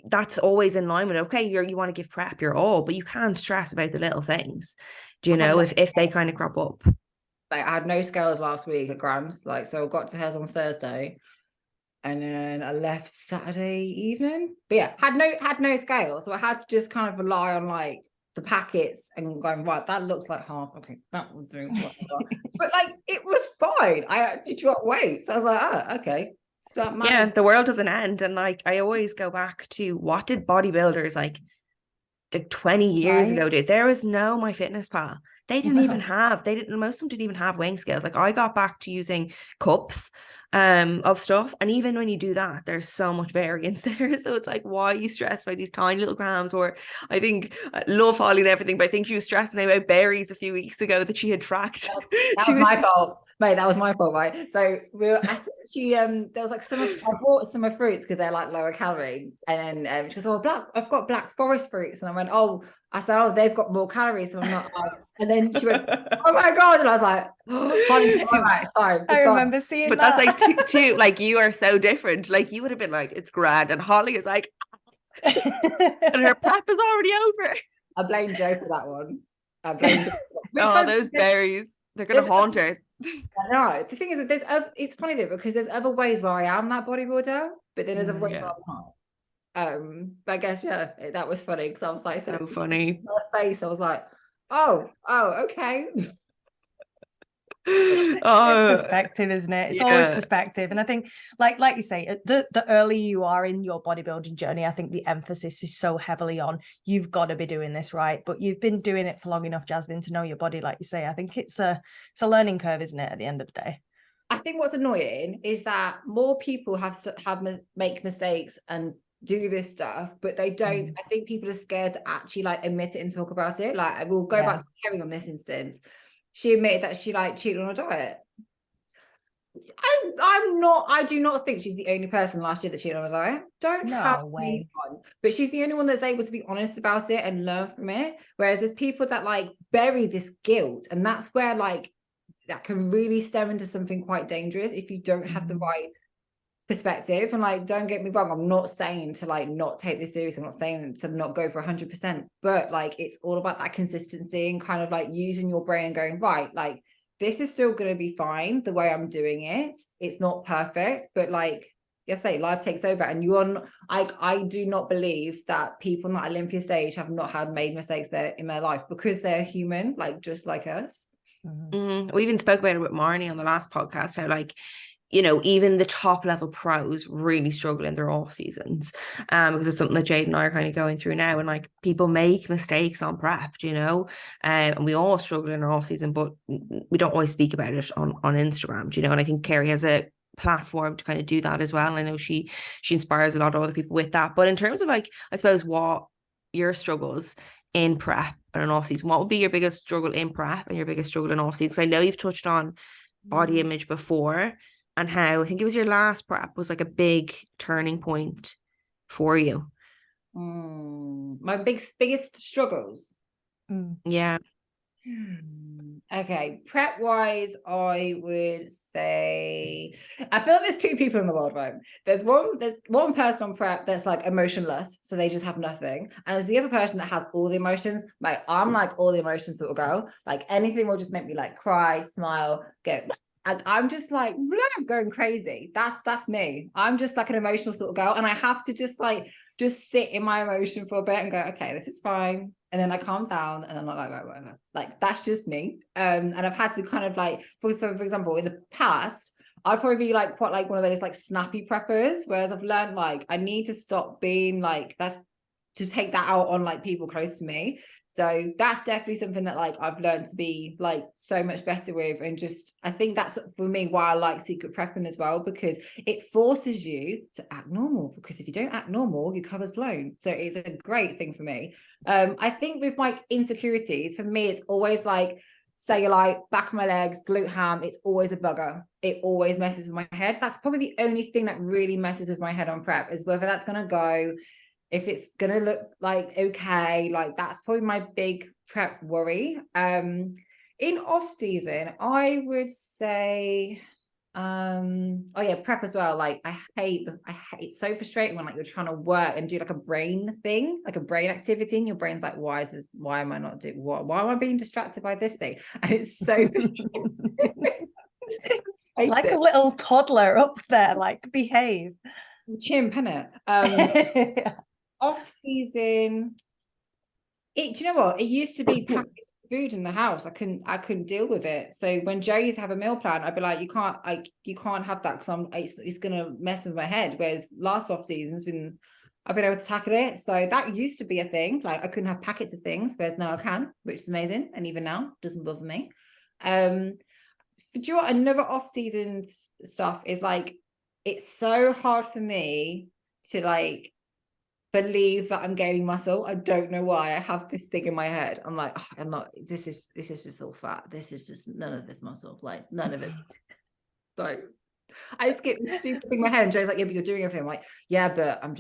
that's always in line with, okay, you want to give prep your all, but you can't stress about the little things, do you know, if they kind of crop up. Like, I had no scales last week at grams, like, so I got to hers on Thursday, and then I left Saturday evening, but yeah, had no scale, so I had to just kind of rely on like the packets and going, right, that looks like half, okay, that will do. But like, it was fine. I had to drop weight, so I was like, oh, okay. The world doesn't end. And like, I always go back to, what did bodybuilders like 20 years ago do? There was no MyFitnessPal. They didn't even have, most of them didn't even have weighing scales. Like, I got back to using cups of stuff, and even when you do that, there's so much variance there. So it's like, why are you stressed by these tiny little grams? Or I think, I love Holly and everything, but I think she was stressing about berries a few weeks ago that she had tracked. That was my fault, mate. That was my fault, right? So there was like I bought summer fruits because they're like lower calorie, and then she goes, oh, I've got black forest fruits, and I went, I said, oh, they've got more calories, so I'm not. And then she went, oh my god, and I was like, all right, fine. I remember seeing but that. That's like two, like, you are so different. Like, you would have been like, it's grand, and Holly is like, and her prep is already over. I blame Joe for that one. I blame Joe. Oh, those berries, they're gonna haunt her. I know. The thing is that it's funny though, because there's other ways where I am that bodybuilder, but then there's other ways where I'm not. But I guess that was funny, because I was like, so funny. Her face, I was like, oh, okay. It's perspective, isn't it? It's always perspective. And I think, like you say, the earlier you are in your bodybuilding journey, I think the emphasis is so heavily on, you've got to be doing this right. But you've been doing it for long enough, Jasmine, to know your body. Like you say, I think it's a learning curve, isn't it, at the end of the day? I think what's annoying is that more people make mistakes and do this stuff, but they don't. I think people are scared to actually like admit it and talk about it. Like, I will go back to Kerry on this instance. She admitted that she like cheated on a diet. I do not think she's the only person last year that cheated on a diet. No way. But she's the only one that's able to be honest about it and learn from it. Whereas there's people that like bury this guilt, and that's where like that can really stem into something quite dangerous if you don't have the right perspective. And like, don't get me wrong, I'm not saying to like not take this serious, I'm not saying to not go for 100%, but like, it's all about that consistency and kind of like using your brain and going, right, like, this is still going to be fine the way I'm doing it. It's not perfect, but like, life takes over. And I do not believe that people not at Olympia stage have not made mistakes there in their life, because they're human, like just like us. We even spoke about it with Marnie on the last podcast, how like, you know, even the top level pros really struggle in their off seasons, because it's something that Jade and I are kind of going through now. And like, people make mistakes on prep, you know, and we all struggle in our off season, but we don't always speak about it on Instagram, you know. And I think Kerry has a platform to kind of do that as well. And I know she inspires a lot of other people with that. But in terms of like, I suppose, what your struggles in prep and an off season, what would be your biggest struggle in prep and your biggest struggle in off season? Because I know you've touched on body image before, and how I think it was your last prep was like a big turning point for you. My biggest struggles. Yeah. Okay, prep wise, I would say I feel like there's two people in the world, right? There's one person on prep that's like emotionless, so they just have nothing, and there's the other person that has all the emotions. Like, I'm like all the emotions sort of girl. Like, anything will just make me like cry, smile, get. And I'm just like going crazy. That's me. I'm just like an emotional sort of girl, and I have to just sit in my emotion for a bit and go, okay, this is fine. And then I calm down, and I'm like, right, whatever. Like, that's just me. And I've had to kind of like, for example, in the past, I'd probably be like quite like one of those like snappy preppers, whereas I've learned like I need to stop being like that's to take that out on like people close to me. So that's definitely something that like I've learned to be like so much better with. And just, I think that's for me why I like secret prepping as well, because it forces you to act normal, because if you don't act normal, your cover's blown. So it's a great thing for me. I think with my insecurities, for me, it's always like cellulite, back of my legs, glute ham. It's always a bugger. It always messes with my head. That's probably the only thing that really messes with my head on prep, is whether that's going to go, if it's gonna look like okay. Like, that's probably my big prep worry. In off season, I would say prep as well. Like, I hate it's so frustrating when like you're trying to work and do like a brain thing, like a brain activity, and your brain's like, why am I not doing what? Why am I being distracted by this thing? And it's so frustrating. Like a little toddler up there, like, behave. Chimp, innit? Off season, do you know what? It used to be packets of food in the house. I couldn't deal with it. So when Joe used to have a meal plan, I'd be like, you can't have that, because it's gonna mess with my head. Whereas last off season's I've been able to tackle it. So that used to be a thing. Like, I couldn't have packets of things, whereas now I can, which is amazing. And even now, doesn't bother me. Do you know what? Another off season stuff is like, it's so hard for me to like believe that I'm gaining muscle. I don't know why. I have this thing in my head. I'm like, oh, I'm not, this is just all fat. This is just none of this muscle. Like, none of it. Like, I just get this stupid thing in my head, and Joe's like, yeah, but you're doing everything. I'm like, yeah, but I'm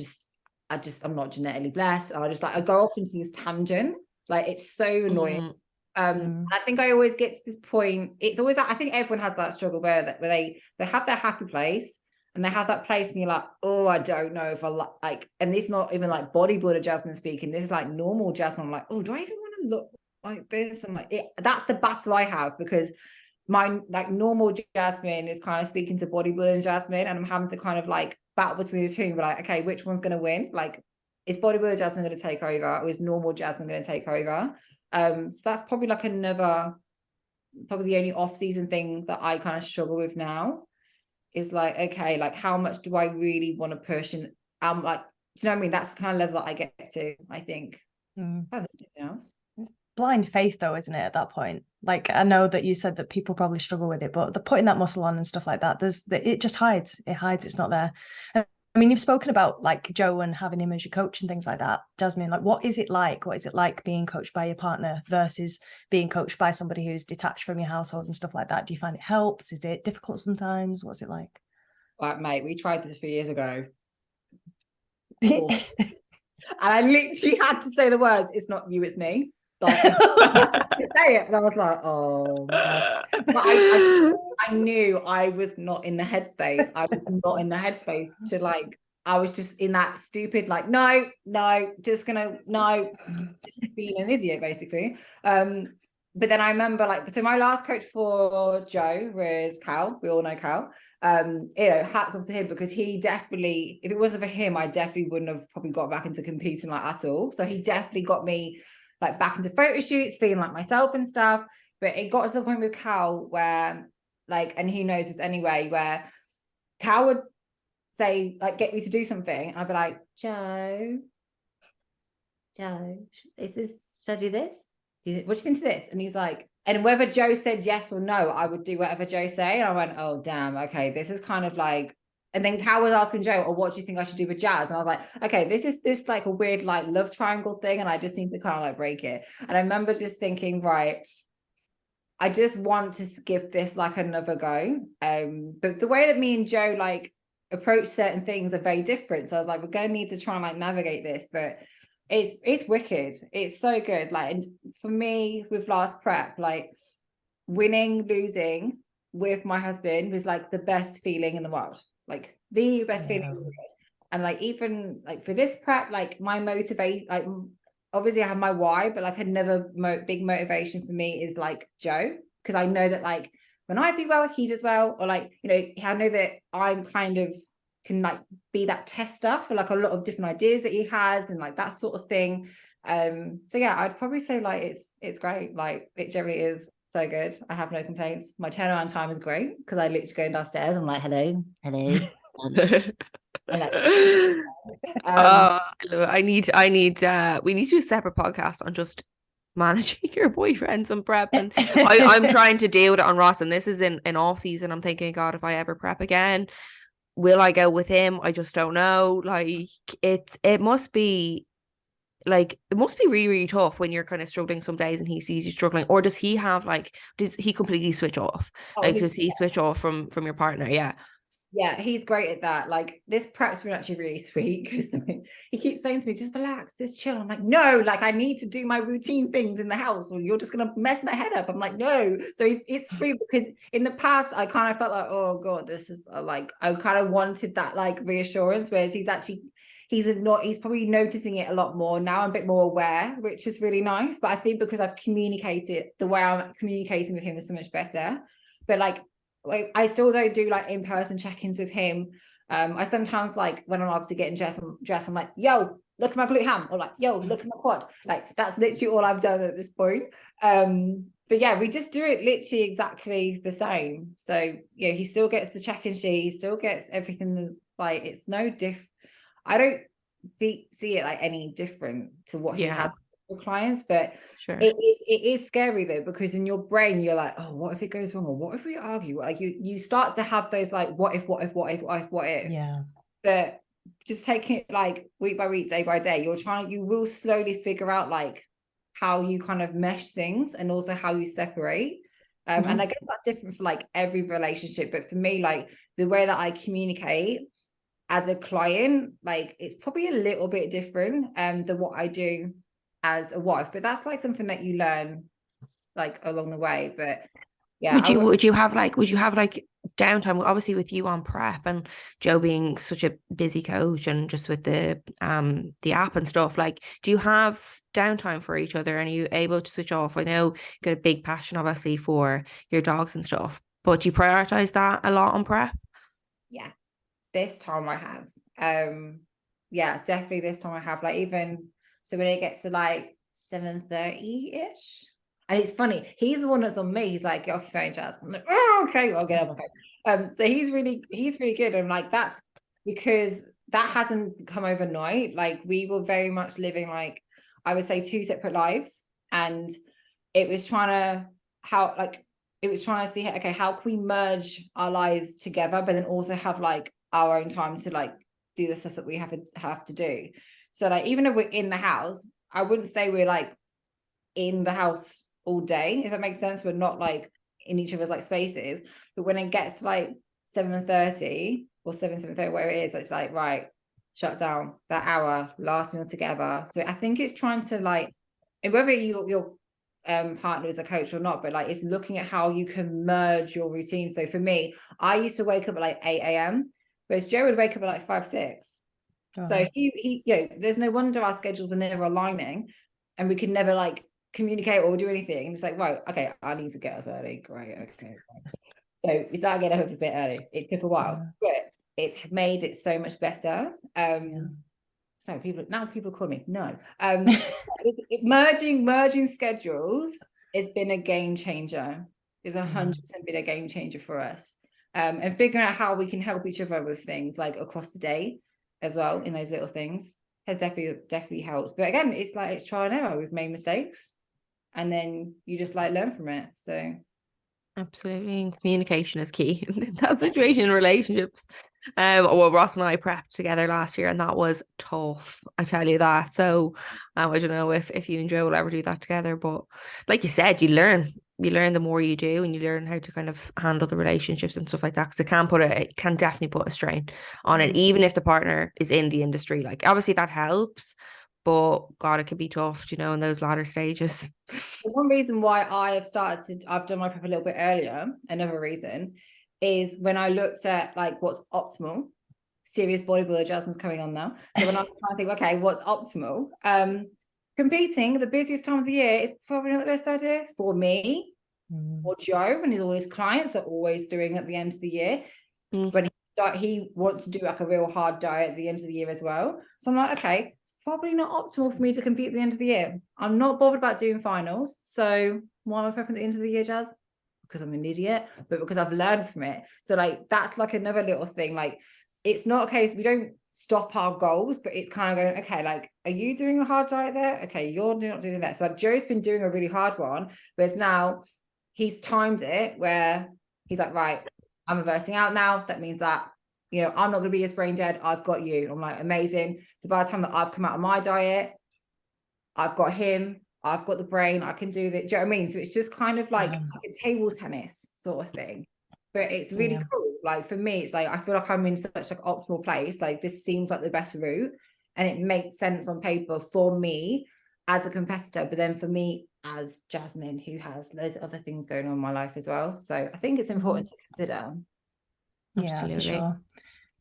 not genetically blessed. And I go off into this tangent. Like, it's so annoying. I think I always get to this point. It's always that, I think everyone has that struggle where they have their happy place, and they have that place when you're like, oh, I don't know if I like, and this is not even like bodybuilder Jasmin speaking. This is like normal Jasmin. I'm like, oh, do I even want to look like this? I'm like, that's the battle I have, because my like normal Jasmin is kind of speaking to bodybuilding Jasmin, and I'm having to kind of like battle between the two and be like, okay, which one's going to win? Like, is bodybuilder Jasmin going to take over, or is normal Jasmin going to take over? So that's probably like probably the only off-season thing that I kind of struggle with now, is like, okay, like, how much do I really want to push? And I'm like, do you know what I mean? That's the kind of level that I get to, I think. I don't think anything else. It's blind faith though, isn't it, at that point? Like, I know that you said that people probably struggle with it, but they're putting that muscle on and stuff like that, it just hides. It's not there. I mean, you've spoken about like Joe and having him as your coach and things like that. Jasmin, like, what is it like? What is it like being coached by your partner versus being coached by somebody who's detached from your household and stuff like that? Do you find it helps? Is it difficult sometimes? What's it like? Like, mate, we tried this a few years ago. And I literally had to say the words, it's not you, it's me. Like, I say it, and I was like, oh no. But I knew I was not in the headspace. I was not in the headspace to like, I was just in that stupid like, no, just being an idiot basically. But then I remember like, so my last coach for Joe was Cal. We all know Cal. Hats off to him, because he definitely, if it wasn't for him, I definitely wouldn't have probably got back into competing like at all. So he definitely got me like back into photo shoots, feeling like myself and stuff. But it got to the point with Cal where like, and he knows this anyway, where Cal would say, like, get me to do something, and I'd be like, Joe, is this, should I do this? What do you think to this? And he's like, and whether Joe said yes or no, I would do whatever Joe say. And I went, oh damn, okay, this is kind of like. And then Cal was asking Joe, oh, what do you think I should do with Jazz? And I was like, okay, this is like a weird like love triangle thing, and I just need to kind of like break it. And I remember just thinking, right, I just want to give this like another go. But the way that me and Joe like approach certain things are very different. So I was like, we're going to need to try and like navigate this, but it's wicked. It's so good. Like, and for me with last prep, like winning, losing with my husband was like the best feeling in the world. Like the best feeling in the world. And like, even like for this prep, like my motivate, like obviously I have my why, but like another big motivation for me is like Joe, because I know that like when I do well, he does well, or like, you know, I know that I'm kind of can like be that tester for like a lot of different ideas that he has and like that sort of thing. So yeah, I'd probably say like it's great. Like it generally is so good. I have no complaints. My turnaround time is great because I literally go downstairs. I'm like, hello. And like, I need we need to do a separate podcast on just managing your boyfriends and prep, and I'm trying to deal with it on Ross, and this is in off season. I'm thinking, God, if I ever prep again, will I go with him? I just don't know. Like it must be really, really tough when you're kind of struggling some days and he sees you struggling. Or does he have like, does he completely switch off? Does he switch off from your partner? Yeah, he's great at that. Like this prep's been actually really sweet because he keeps saying to me, just relax, just chill. I'm like, no, like I need to do my routine things in the house or you're just going to mess my head up. I'm like, no. So it's sweet because in the past, I kind of felt like, oh God, this is like, I kind of wanted that like reassurance, whereas he's probably noticing it a lot more. Now I'm a bit more aware, which is really nice. But I think because I've communicated, the way I'm communicating with him is so much better. But like, I still don't do like in-person check-ins with him. I sometimes like when I'm obviously getting dressed, I'm like, yo, look at my glute ham, or like, yo, look at my quad. Like that's literally all I've done at this point. But yeah, we just do it literally exactly the same. So yeah, he still gets the check-in sheet, he still gets everything. Like it's no I don't see it like any different to what he has for clients, but sure. It is scary though, because in your brain you're like, oh, what if it goes wrong, or what if we argue? Like you start to have those like what if. Yeah. But just taking it like week by week, day by day, you will slowly figure out like how you kind of mesh things and also how you separate. And I guess that's different for like every relationship, but for me, like the way that I communicate as a client, like it's probably a little bit different than what I do as a wife, but that's like something that you learn like along the way. But yeah, would you have like downtime, obviously with you on prep and Joe being such a busy coach and just with the app and stuff, like do you have downtime for each other and are you able to switch off? I know you got a big passion obviously for your dogs and stuff, but do you prioritize that a lot on prep? Yeah, this time I have yeah, definitely this time I have, like even so when it gets to like 7:30ish, and it's funny, he's the one that's on me. He's like, get off your phone, Jazz. I'm like, oh, okay, I'll get off my phone. So he's really good. And like, that's because that hasn't come overnight. Like we were very much living like, I would say 2 separate lives. And it was trying to see, okay, how can we merge our lives together, but then also have like our own time to like do the stuff that we have to do. So like, even if we're in the house, I wouldn't say we're like in the house all day, if that makes sense. We're not like in each of us like spaces, but when it gets to like 7:30 or 7:30, whatever it is, it's like, right, shut down that hour, last meal together. So I think it's trying to like, and whether your partner is a coach or not, but like it's looking at how you can merge your routine. So for me, I used to wake up at like 8 a.m, whereas Joe would wake up at like 5, 6. So he there's no wonder our schedules were never aligning and we could never like communicate or do anything. And it's like, right, okay, I need to get up early. Great, okay. So we started getting up a bit early. It took a while, but it's made it so much better. So people call me merging schedules has been a game changer. It's 100% been a game changer for us. and figuring out how we can help each other with things like across the day as well, in those little things has definitely helped. But again, it's like, it's trial and error. We've made mistakes and then you just like learn from it. So absolutely, and communication is key in that situation in relationships. Well, Ross and I prepped together last year, and that was tough, I tell you that. So, I don't know if you and Joe will ever do that together, but like you said, you learn the more you do, and you learn how to kind of handle the relationships and stuff like that. Because it can definitely put a strain on it, even if the partner is in the industry. Like, obviously that helps, but God, it can be tough, in those latter stages. One reason why I've done my prep a little bit earlier, another reason, is when I looked at like what's optimal. Serious bodybuilder Jasmine's coming on now. So when I'm trying to think, okay, what's optimal? Competing the busiest time of the year is probably not the best idea for me or Joe, and all his clients are always doing at the end of the year. When he wants to do like a real hard diet at the end of the year as well. So I'm like, okay, probably not optimal for me to compete at the end of the year. I'm not bothered about doing finals. So why am I prepping at the end of the year, Jazz? Because I'm an idiot, but because I've learned from it. So like, that's like another little thing. Like, it's not a case, we don't stop our goals, but it's kind of going, okay, like, are you doing a hard diet there? Okay, you're not doing that. So like, Joe's been doing a really hard one, but it's now he's timed it where he's like, right, I'm reversing out now. That means that, I'm not going to be as brain dead. I've got you. I'm like, amazing. So by the time that I've come out of my diet, I've got him, I've got the brain, I can do that. Do you know what I mean? So it's just kind of like a table tennis sort of thing. But it's really cool. Like for me, it's like, I feel like I'm in such like optimal place. Like this seems like the best route and it makes sense on paper for me as a competitor, but then for me as Jasmine, who has loads of other things going on in my life as well. So I think it's important to consider. Yeah, Absolutely. for sure.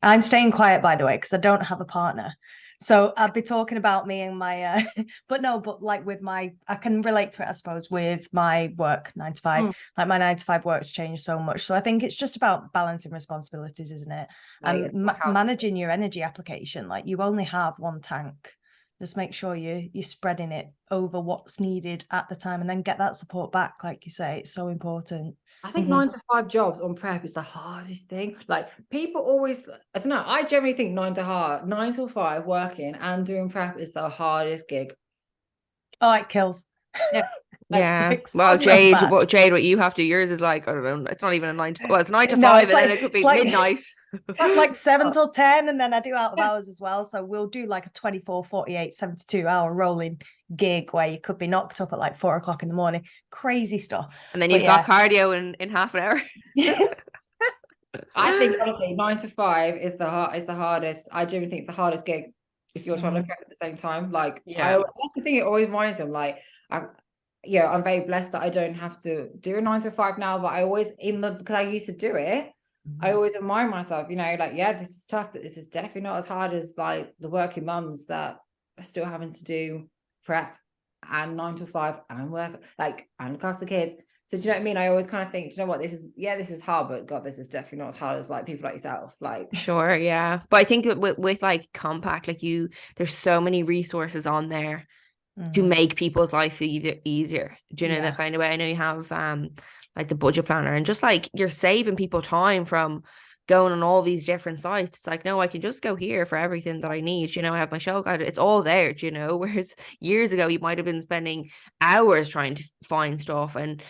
I'm staying quiet, by the way, because I don't have a partner. So I'd be talking about me and my, but like with I can relate to it, I suppose, with my work 9 to 5. Like my 9 to 5 work's changed so much. So I think it's just about balancing responsibilities, isn't it? And managing your energy application. Like you only have one tank. Just make sure you're spreading it over what's needed at the time and then get that support back. Like you say, it's so important. I think 9 to 5 jobs on prep is the hardest thing. Like people always, I don't know, I generally think 9 to 5 working and doing prep is the hardest gig. Oh, it kills. Yeah. Yeah. Well, Jade, what you have to, yours is like, I don't know, it's not even a 9 to 5. Well, it's 9 to 5 and then it could be midnight. That's like 7 till 10, and then I do out of hours as well. So we'll do like a 24, 48, 72 hour rolling gig where you could be knocked up at like 4 o'clock in the morning. Crazy stuff. And then you've got cardio in half an hour. I think honestly 9 to 5 is the hardest. I genuinely think it's the hardest gig if you're trying to prep at the same time. Like that's the thing, it always reminds them, like I'm very blessed that I don't have to do a 9 to 5 now, but I always, because I used to do it, I always remind myself, like, this is tough, but this is definitely not as hard as like the working mums that are still having to do prep and 9 to 5 and work, like, and look after the kids. So do you know what I mean? I always kind of think, do you know what, this is hard, but God, this is definitely not as hard as like people like yourself. Like, sure, yeah. But I think with like KOMPAK, like there's so many resources on there to make people's life easier. Do you know that kind of way? I know you have like the budget planner, and just like you're saving people time from going on all these different sites. It's like, no, I can just go here for everything that I need. I have my show guide, it's all there, whereas years ago you might have been spending hours trying to find stuff, and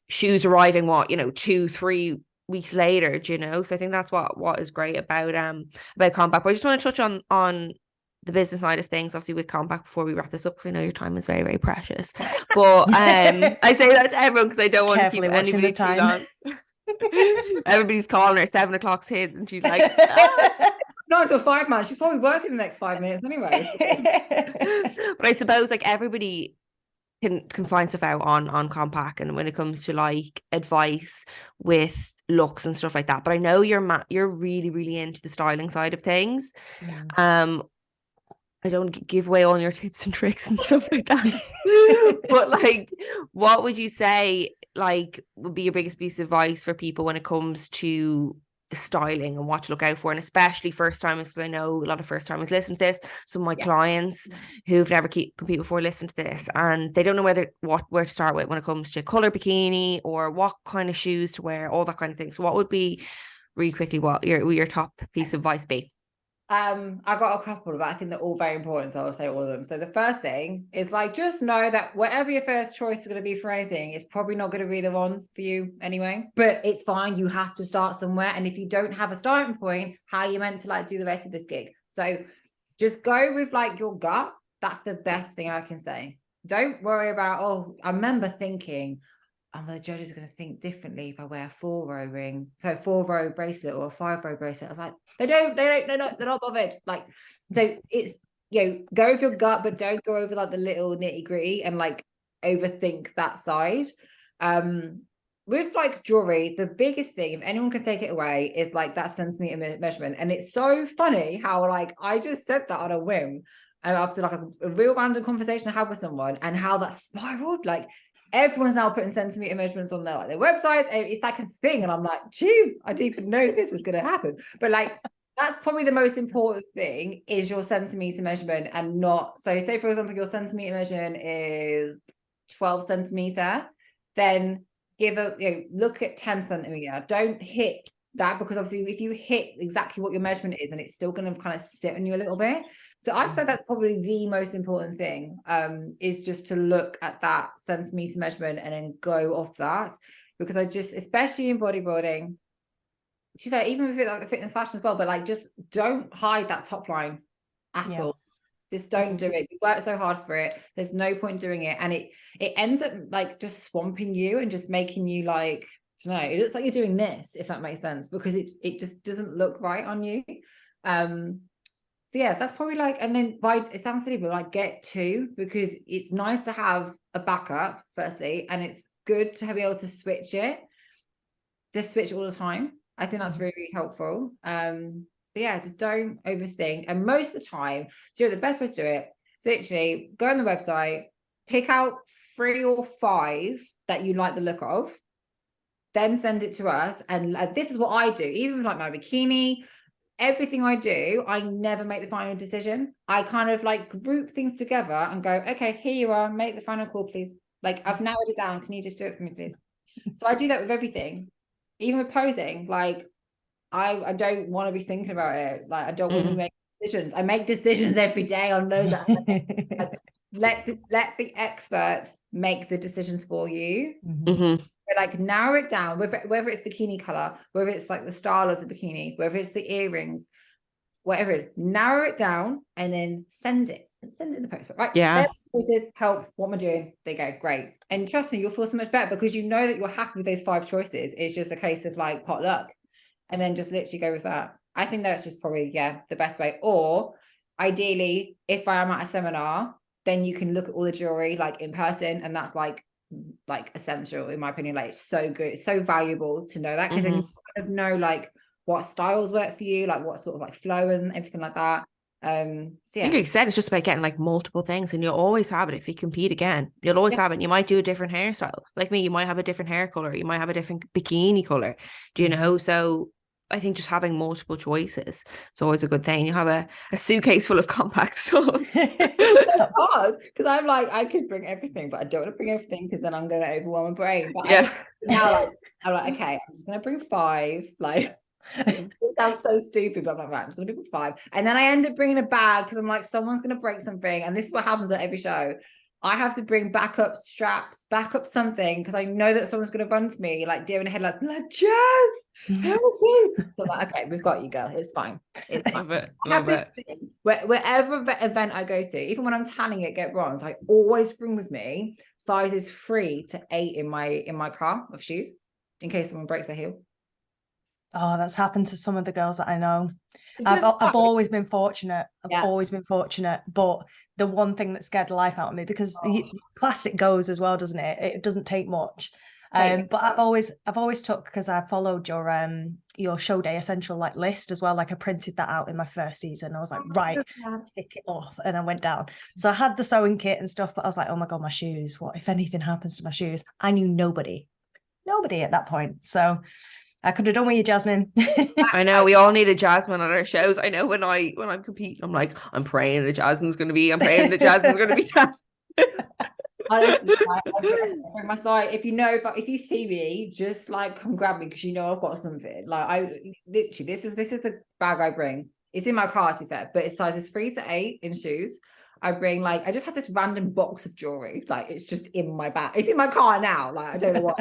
shoes arriving 2-3 weeks later, so I think that's what is great about KOMPAK. But I just want to touch on the business side of things, obviously, with KOMPAK before we wrap this up, because I know your time is very, very precious. But I say that to everyone because I don't want to keep anybody too long. Everybody's calling her, 7 o'clock's hit, and she's like, 9 to 5, man. She's probably working the next 5 minutes anyway. But I suppose like everybody can find stuff out on KOMPAK, and when it comes to like advice with looks and stuff like that. But I know you're really, really into the styling side of things. I don't give away all your tips and tricks and stuff like that. But like, what would you say like would be your biggest piece of advice for people when it comes to styling and what to look out for, and especially first timers, because I know a lot of first timers listen to this. Some of my clients who've never competed before listen to this, and they don't know where to start with when it comes to color bikini or what kind of shoes to wear, all that kind of thing. So what would be really quickly, what your top piece of advice be? I got a couple, but I think they're all very important, so I'll say all of them. So the first thing is like, just know that whatever your first choice is going to be for anything, it's probably not going to be the one for you anyway, but it's fine. You have to start somewhere. And if you don't have a starting point, how are you meant to like do the rest of this gig? So just go with like your gut. That's the best thing I can say. Don't worry about, oh, I remember thinking, the judge is going to think differently if I wear a 4-row ring, so a 4-row bracelet or a 5-row bracelet. I was like, they're not bothered. Like, so it's, go with your gut, but don't go over like the little nitty gritty and like overthink that side. With like jewelry, the biggest thing, if anyone can take it away, is like that centimeter measurement. And it's so funny how like I just said that on a whim, and after like a real random conversation I had with someone, and how that spiraled. Like, everyone's now putting centimeter measurements on their websites. It's like a thing. And I'm like, geez, I didn't even know this was going to happen. But like, that's probably the most important thing, is your centimeter measurement, and not, so say for example, your centimeter measurement is 12 centimeter, then look at 10 centimeter. Don't hit that, because obviously if you hit exactly what your measurement is, then it's still going to kind of sit on you a little bit. So I've said that's probably the most important thing, is just to look at that centimeter measurement and then go off that, because especially in bodybuilding, even with like the fitness fashion as well, but like, just don't hide that top line at all. Just don't do it. You work so hard for it. There's no point doing it. And it ends up like just swamping you and just making you like, I don't know, it looks like you're doing this, if that makes sense, because it just doesn't look right on you. So yeah, that's probably like, and then it sounds silly, but like get two, because it's nice to have a backup firstly, and it's good to be able to switch all the time. I think that's really helpful. But yeah, just don't overthink. And most of the time, the best way to do it is literally go on the website, pick out 3 or 5 that you like the look of, then send it to us. And this is what I do, even like my bikini, everything I do, I never make the final decision. I kind of like group things together and go, okay, here you are, make the final call, please. Like, I've narrowed it down. Can you just do it for me, please? So I do that with everything, even with posing. Like, I don't want to be thinking about it. Like, I don't want to make decisions. I make decisions every day on those. Let the experts make the decisions for you. But like, narrow it down, whether it's bikini color, whether it's like the style of the bikini, whether it's the earrings, whatever it is, narrow it down and then send it in the post. Right? Yeah. Choices, help. What am I doing? They go, great. And trust me, you'll feel so much better, because you know that you're happy with those 5 choices. It's just a case of like pot luck, and then just literally go with that. I think that's just probably the best way. Or ideally, if I am at a seminar, then you can look at all the jewelry like in person, and that's like essential in my opinion. Like, it's so good, it's so valuable to know that, because then you kind of know like what styles work for you, like what sort of like flow and everything like that. So yeah, I think, like you said, it's just about getting like multiple things, and you'll always have it. If you compete again, you'll always have it. And you might do a different hairstyle, like me, you might have a different hair color, you might have a different bikini color, do you know? So I think just having multiple choices is always a good thing. You have a suitcase full of KOMPAK stuff. It's hard, because I'm like, I could bring everything, but I don't want to bring everything, because then I'm going to overwhelm my brain. But now I'm like, okay, I'm just going to bring 5. Like, it sounds so stupid, but I'm like, right, I'm just going to bring 5. And then I end up bringing a bag, because I'm like, someone's going to break something. And this is what happens at every show. I have to bring backup straps, backup something, because I know that someone's going to run to me like deer in the headlights, be like, Jess, help me. So I'm like, okay, we've got you, girl. It's fine. It's fine. Love it. Thing, wherever event I go to, even when I'm tanning at Get Bronze, I always bring with me sizes 3 to 8 in my car of shoes, in case someone breaks their heel. Oh, that's happened to some of the girls that I know. I've always been fortunate. I've always been fortunate. But the one thing that scared the life out of me, because the plastic goes as well, doesn't it? It doesn't take much. But I've always took, because I followed your show day essential like list as well. Like, I printed that out in my first season. I was like, right, tick it off, and I went down. So I had the sewing kit and stuff, but I was like, oh my God, my shoes. What if anything happens to my shoes? I knew nobody at that point. So I could have done with you, Jasmin. I know, we all need a Jasmin at our shows. I know when I'm competing, I'm like, I'm praying that Jasmin's going to be tough. Honestly, I bring my side. If you see me, just like come grab me because you know I've got something. Like I literally, this is the bag I bring. It's in my car to be fair, but it's sizes 3 to 8 in shoes. I bring I just have this random box of jewelry. Like it's just in my bag. It's in my car now. Like I don't know what.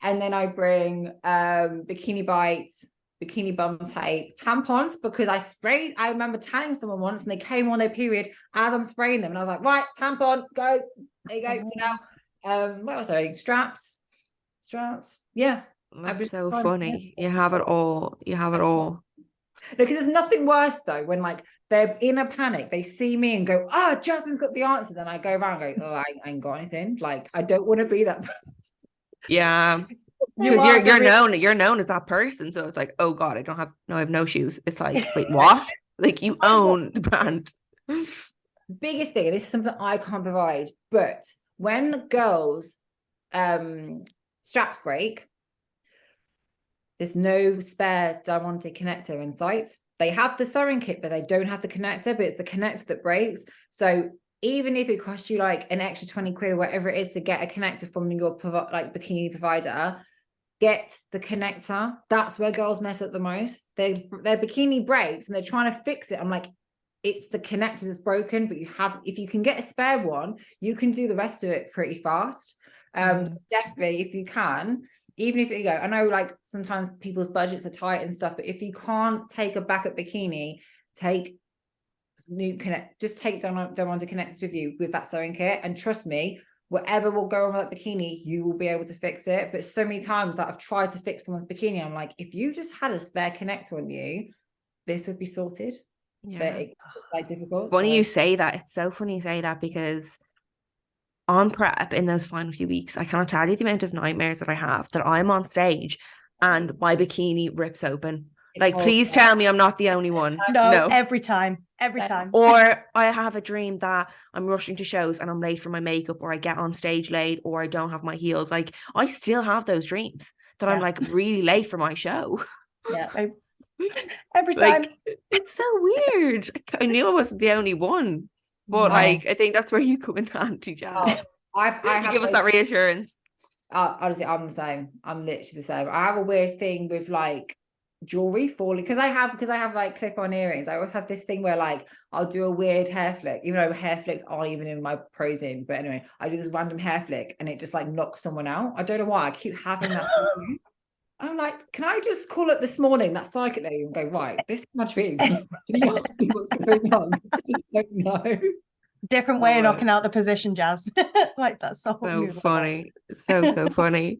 And then I bring bikini bites, bikini bum tape, tampons because I remember tanning someone once and they came on their period as I'm spraying them and I was like, right, tampon, go. There you go. So now, what was I? Straps. Yeah. That's so funny. You have it all. You have it all. Because there's nothing worse though when they're in a panic, they see me and go, oh, Jasmine's got the answer. Then I go around and go, oh, I ain't got anything. Like I don't want to be that person. Yeah. Because you're known as that person. So it's like, oh God, I have no shoes. It's like, wait, what? Like you own the brand. Biggest thing, and this is something I can't provide, but when girls straps break, there's no spare diamante connector in sight. They have the sewing kit, but they don't have the connector, but it's the connector that breaks. So even if it costs you like an extra 20 quid or whatever it is to get a connector from your bikini provider, get the connector. That's where girls mess up the most. Their bikini breaks and they're trying to fix it. I'm like, it's the connector that's broken, but if you can get a spare one, you can do the rest of it pretty fast. So definitely, if you can, even if I know like sometimes people's budgets are tight and stuff, but if you can't take a backup bikini, take just take Diamante connectors with you with that sewing kit, and trust me, whatever will go wrong with that bikini, you will be able to fix it. But so many times that I've tried to fix someone's bikini, I'm like, if you just had a spare connector on you, this would be sorted. Yeah, but it's like difficult. Funny you say that. It's so funny you say that because on prep in those final few weeks, I cannot tell you the amount of nightmares that I have that I'm on stage and my bikini rips open. Like, please tell me I'm not the only one. No, every time. Or I have a dream that I'm rushing to shows and I'm late for my makeup, or I get on stage late, or I don't have my heels. Like, I still have those dreams that I'm like really late for my show. Yeah. Every time. Like, it's so weird. I knew I wasn't the only one. But I think that's where you come in handy, Jazz. I give us that reassurance. Honestly, I'm the same. I'm literally the same. I have a weird thing with like jewelry falling because I have like clip-on earrings. I always have this thing where like I'll do a weird hair flick, even though hair flicks aren't even in my prosing. But anyway, I do this random hair flick and it just like knocks someone out. I don't know why. I keep having that. I'm like, can I just call it this morning, that psychic lady, and go, right, this is my dream. Can you ask me what's going on? I just don't know. Different way of knocking out the position, Jazz. Like that's so funny. So funny.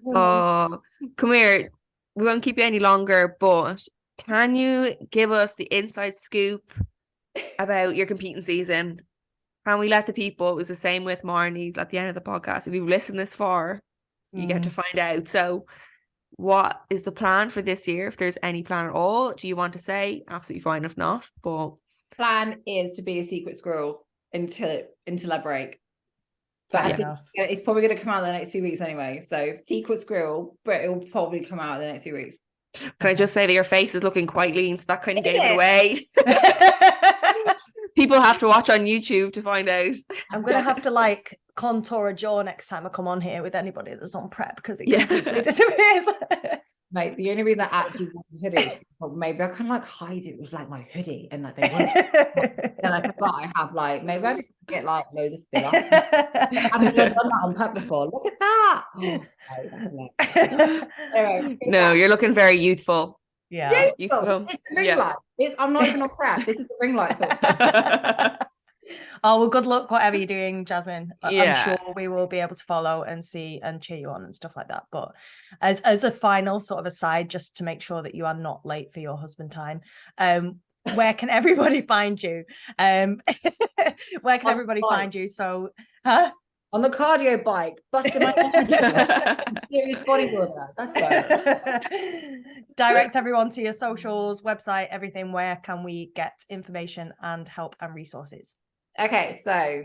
Oh, come here. We won't keep you any longer, but can you give us the inside scoop about your competing season? Can we let the people, it was the same with Marnie's at the end of the podcast. If you've listened this far, you get to find out. So what is the plan for this year? If there's any plan at all, do you want to say? Absolutely fine if not, but plan is to be a secret squirrel until I break. But I think it's probably going to come out in the next few weeks anyway. So secret squirrel, but it will probably come out in the next few weeks. Can I just say that your face is looking quite lean, so that kind of gave it away. People have to watch on YouTube to find out. I'm going to have to like contour a jaw next time I come on here with anybody that's on prep because it completely disappears. Mate, the only reason I actually want a hoodie, maybe I can like hide it with like my hoodie and like they won't. Then I forgot I have like, maybe I just get like loads of filler. I've never done that on prep before. Look at that. Anyway, no, you're looking very youthful. Yeah. Youthful. It's the ring light. I'm not even on prep. This is the ring light. Oh, well, good luck, whatever you're doing, Jasmine. I'm sure we will be able to follow and see and cheer you on and stuff like that. But as a final sort of aside, just to make sure that you are not late for your husband time, where can everybody find you? Where can everybody find you? So, on the cardio bike, busting my serious bodybuilder. That's right. Direct everyone to your socials, website, everything. Where can we get information and help and resources? Okay, so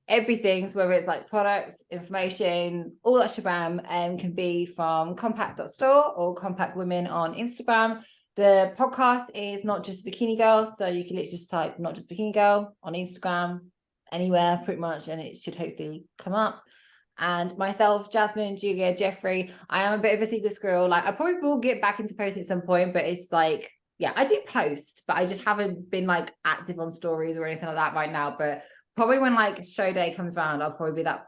everything, so whether it's like products, information, all that shabam, can be from KOMPAK.store or KOMPAK Women on Instagram. The podcast is Not Just Bikini Girl, so you can literally just type Not Just Bikini Girl on Instagram. anywhere pretty much, and it should hopefully come up. And myself, Jasmin Jeffery, I am a bit of a secret squirrel. Like I probably will get back into posting at some point, but it's like, yeah, I do post, but I just haven't been like active on stories or anything like that right now. But probably when like show day comes around, I'll probably be that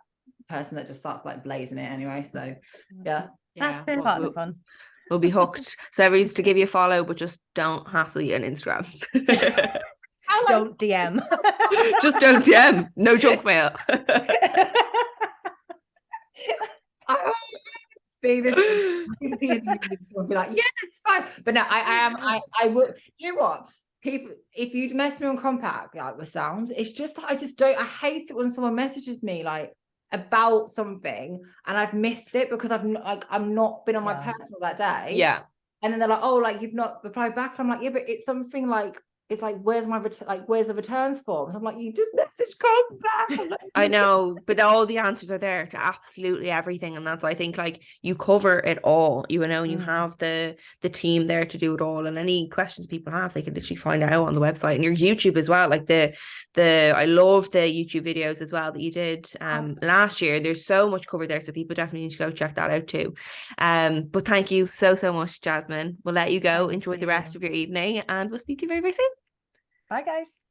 person that just starts like blazing it anyway. So yeah, that's been part of the fun. We'll be hooked. So everyone's to give you a follow, but just don't hassle you on Instagram. Don't DM. Just don't DM. No junk mail. I see this. Will be like, yeah, it's fine. But no, I will. You know what? People, if you mess me on KOMPAK, like with sound, it's just I just don't. I hate it when someone messages me like about something and I've missed it because I'm not been on my personal that day. Yeah. And then they're like, oh, like you've not replied back. I'm like, yeah, but it's something like, it's like, where's the returns forms? I'm like, you just message KOMPAK. Like, I know, but all the answers are there to absolutely everything, and that's, I think, like you cover it all. You know, you have the team there to do it all, and any questions people have, they can literally find out on the website and your YouTube as well. Like the I love the YouTube videos as well that you did last year. There's so much covered there, so people definitely need to go check that out too. But thank you so much, Jasmin. We'll let you go. Enjoy the rest of your evening, and we'll speak to you very, very soon. Bye, guys.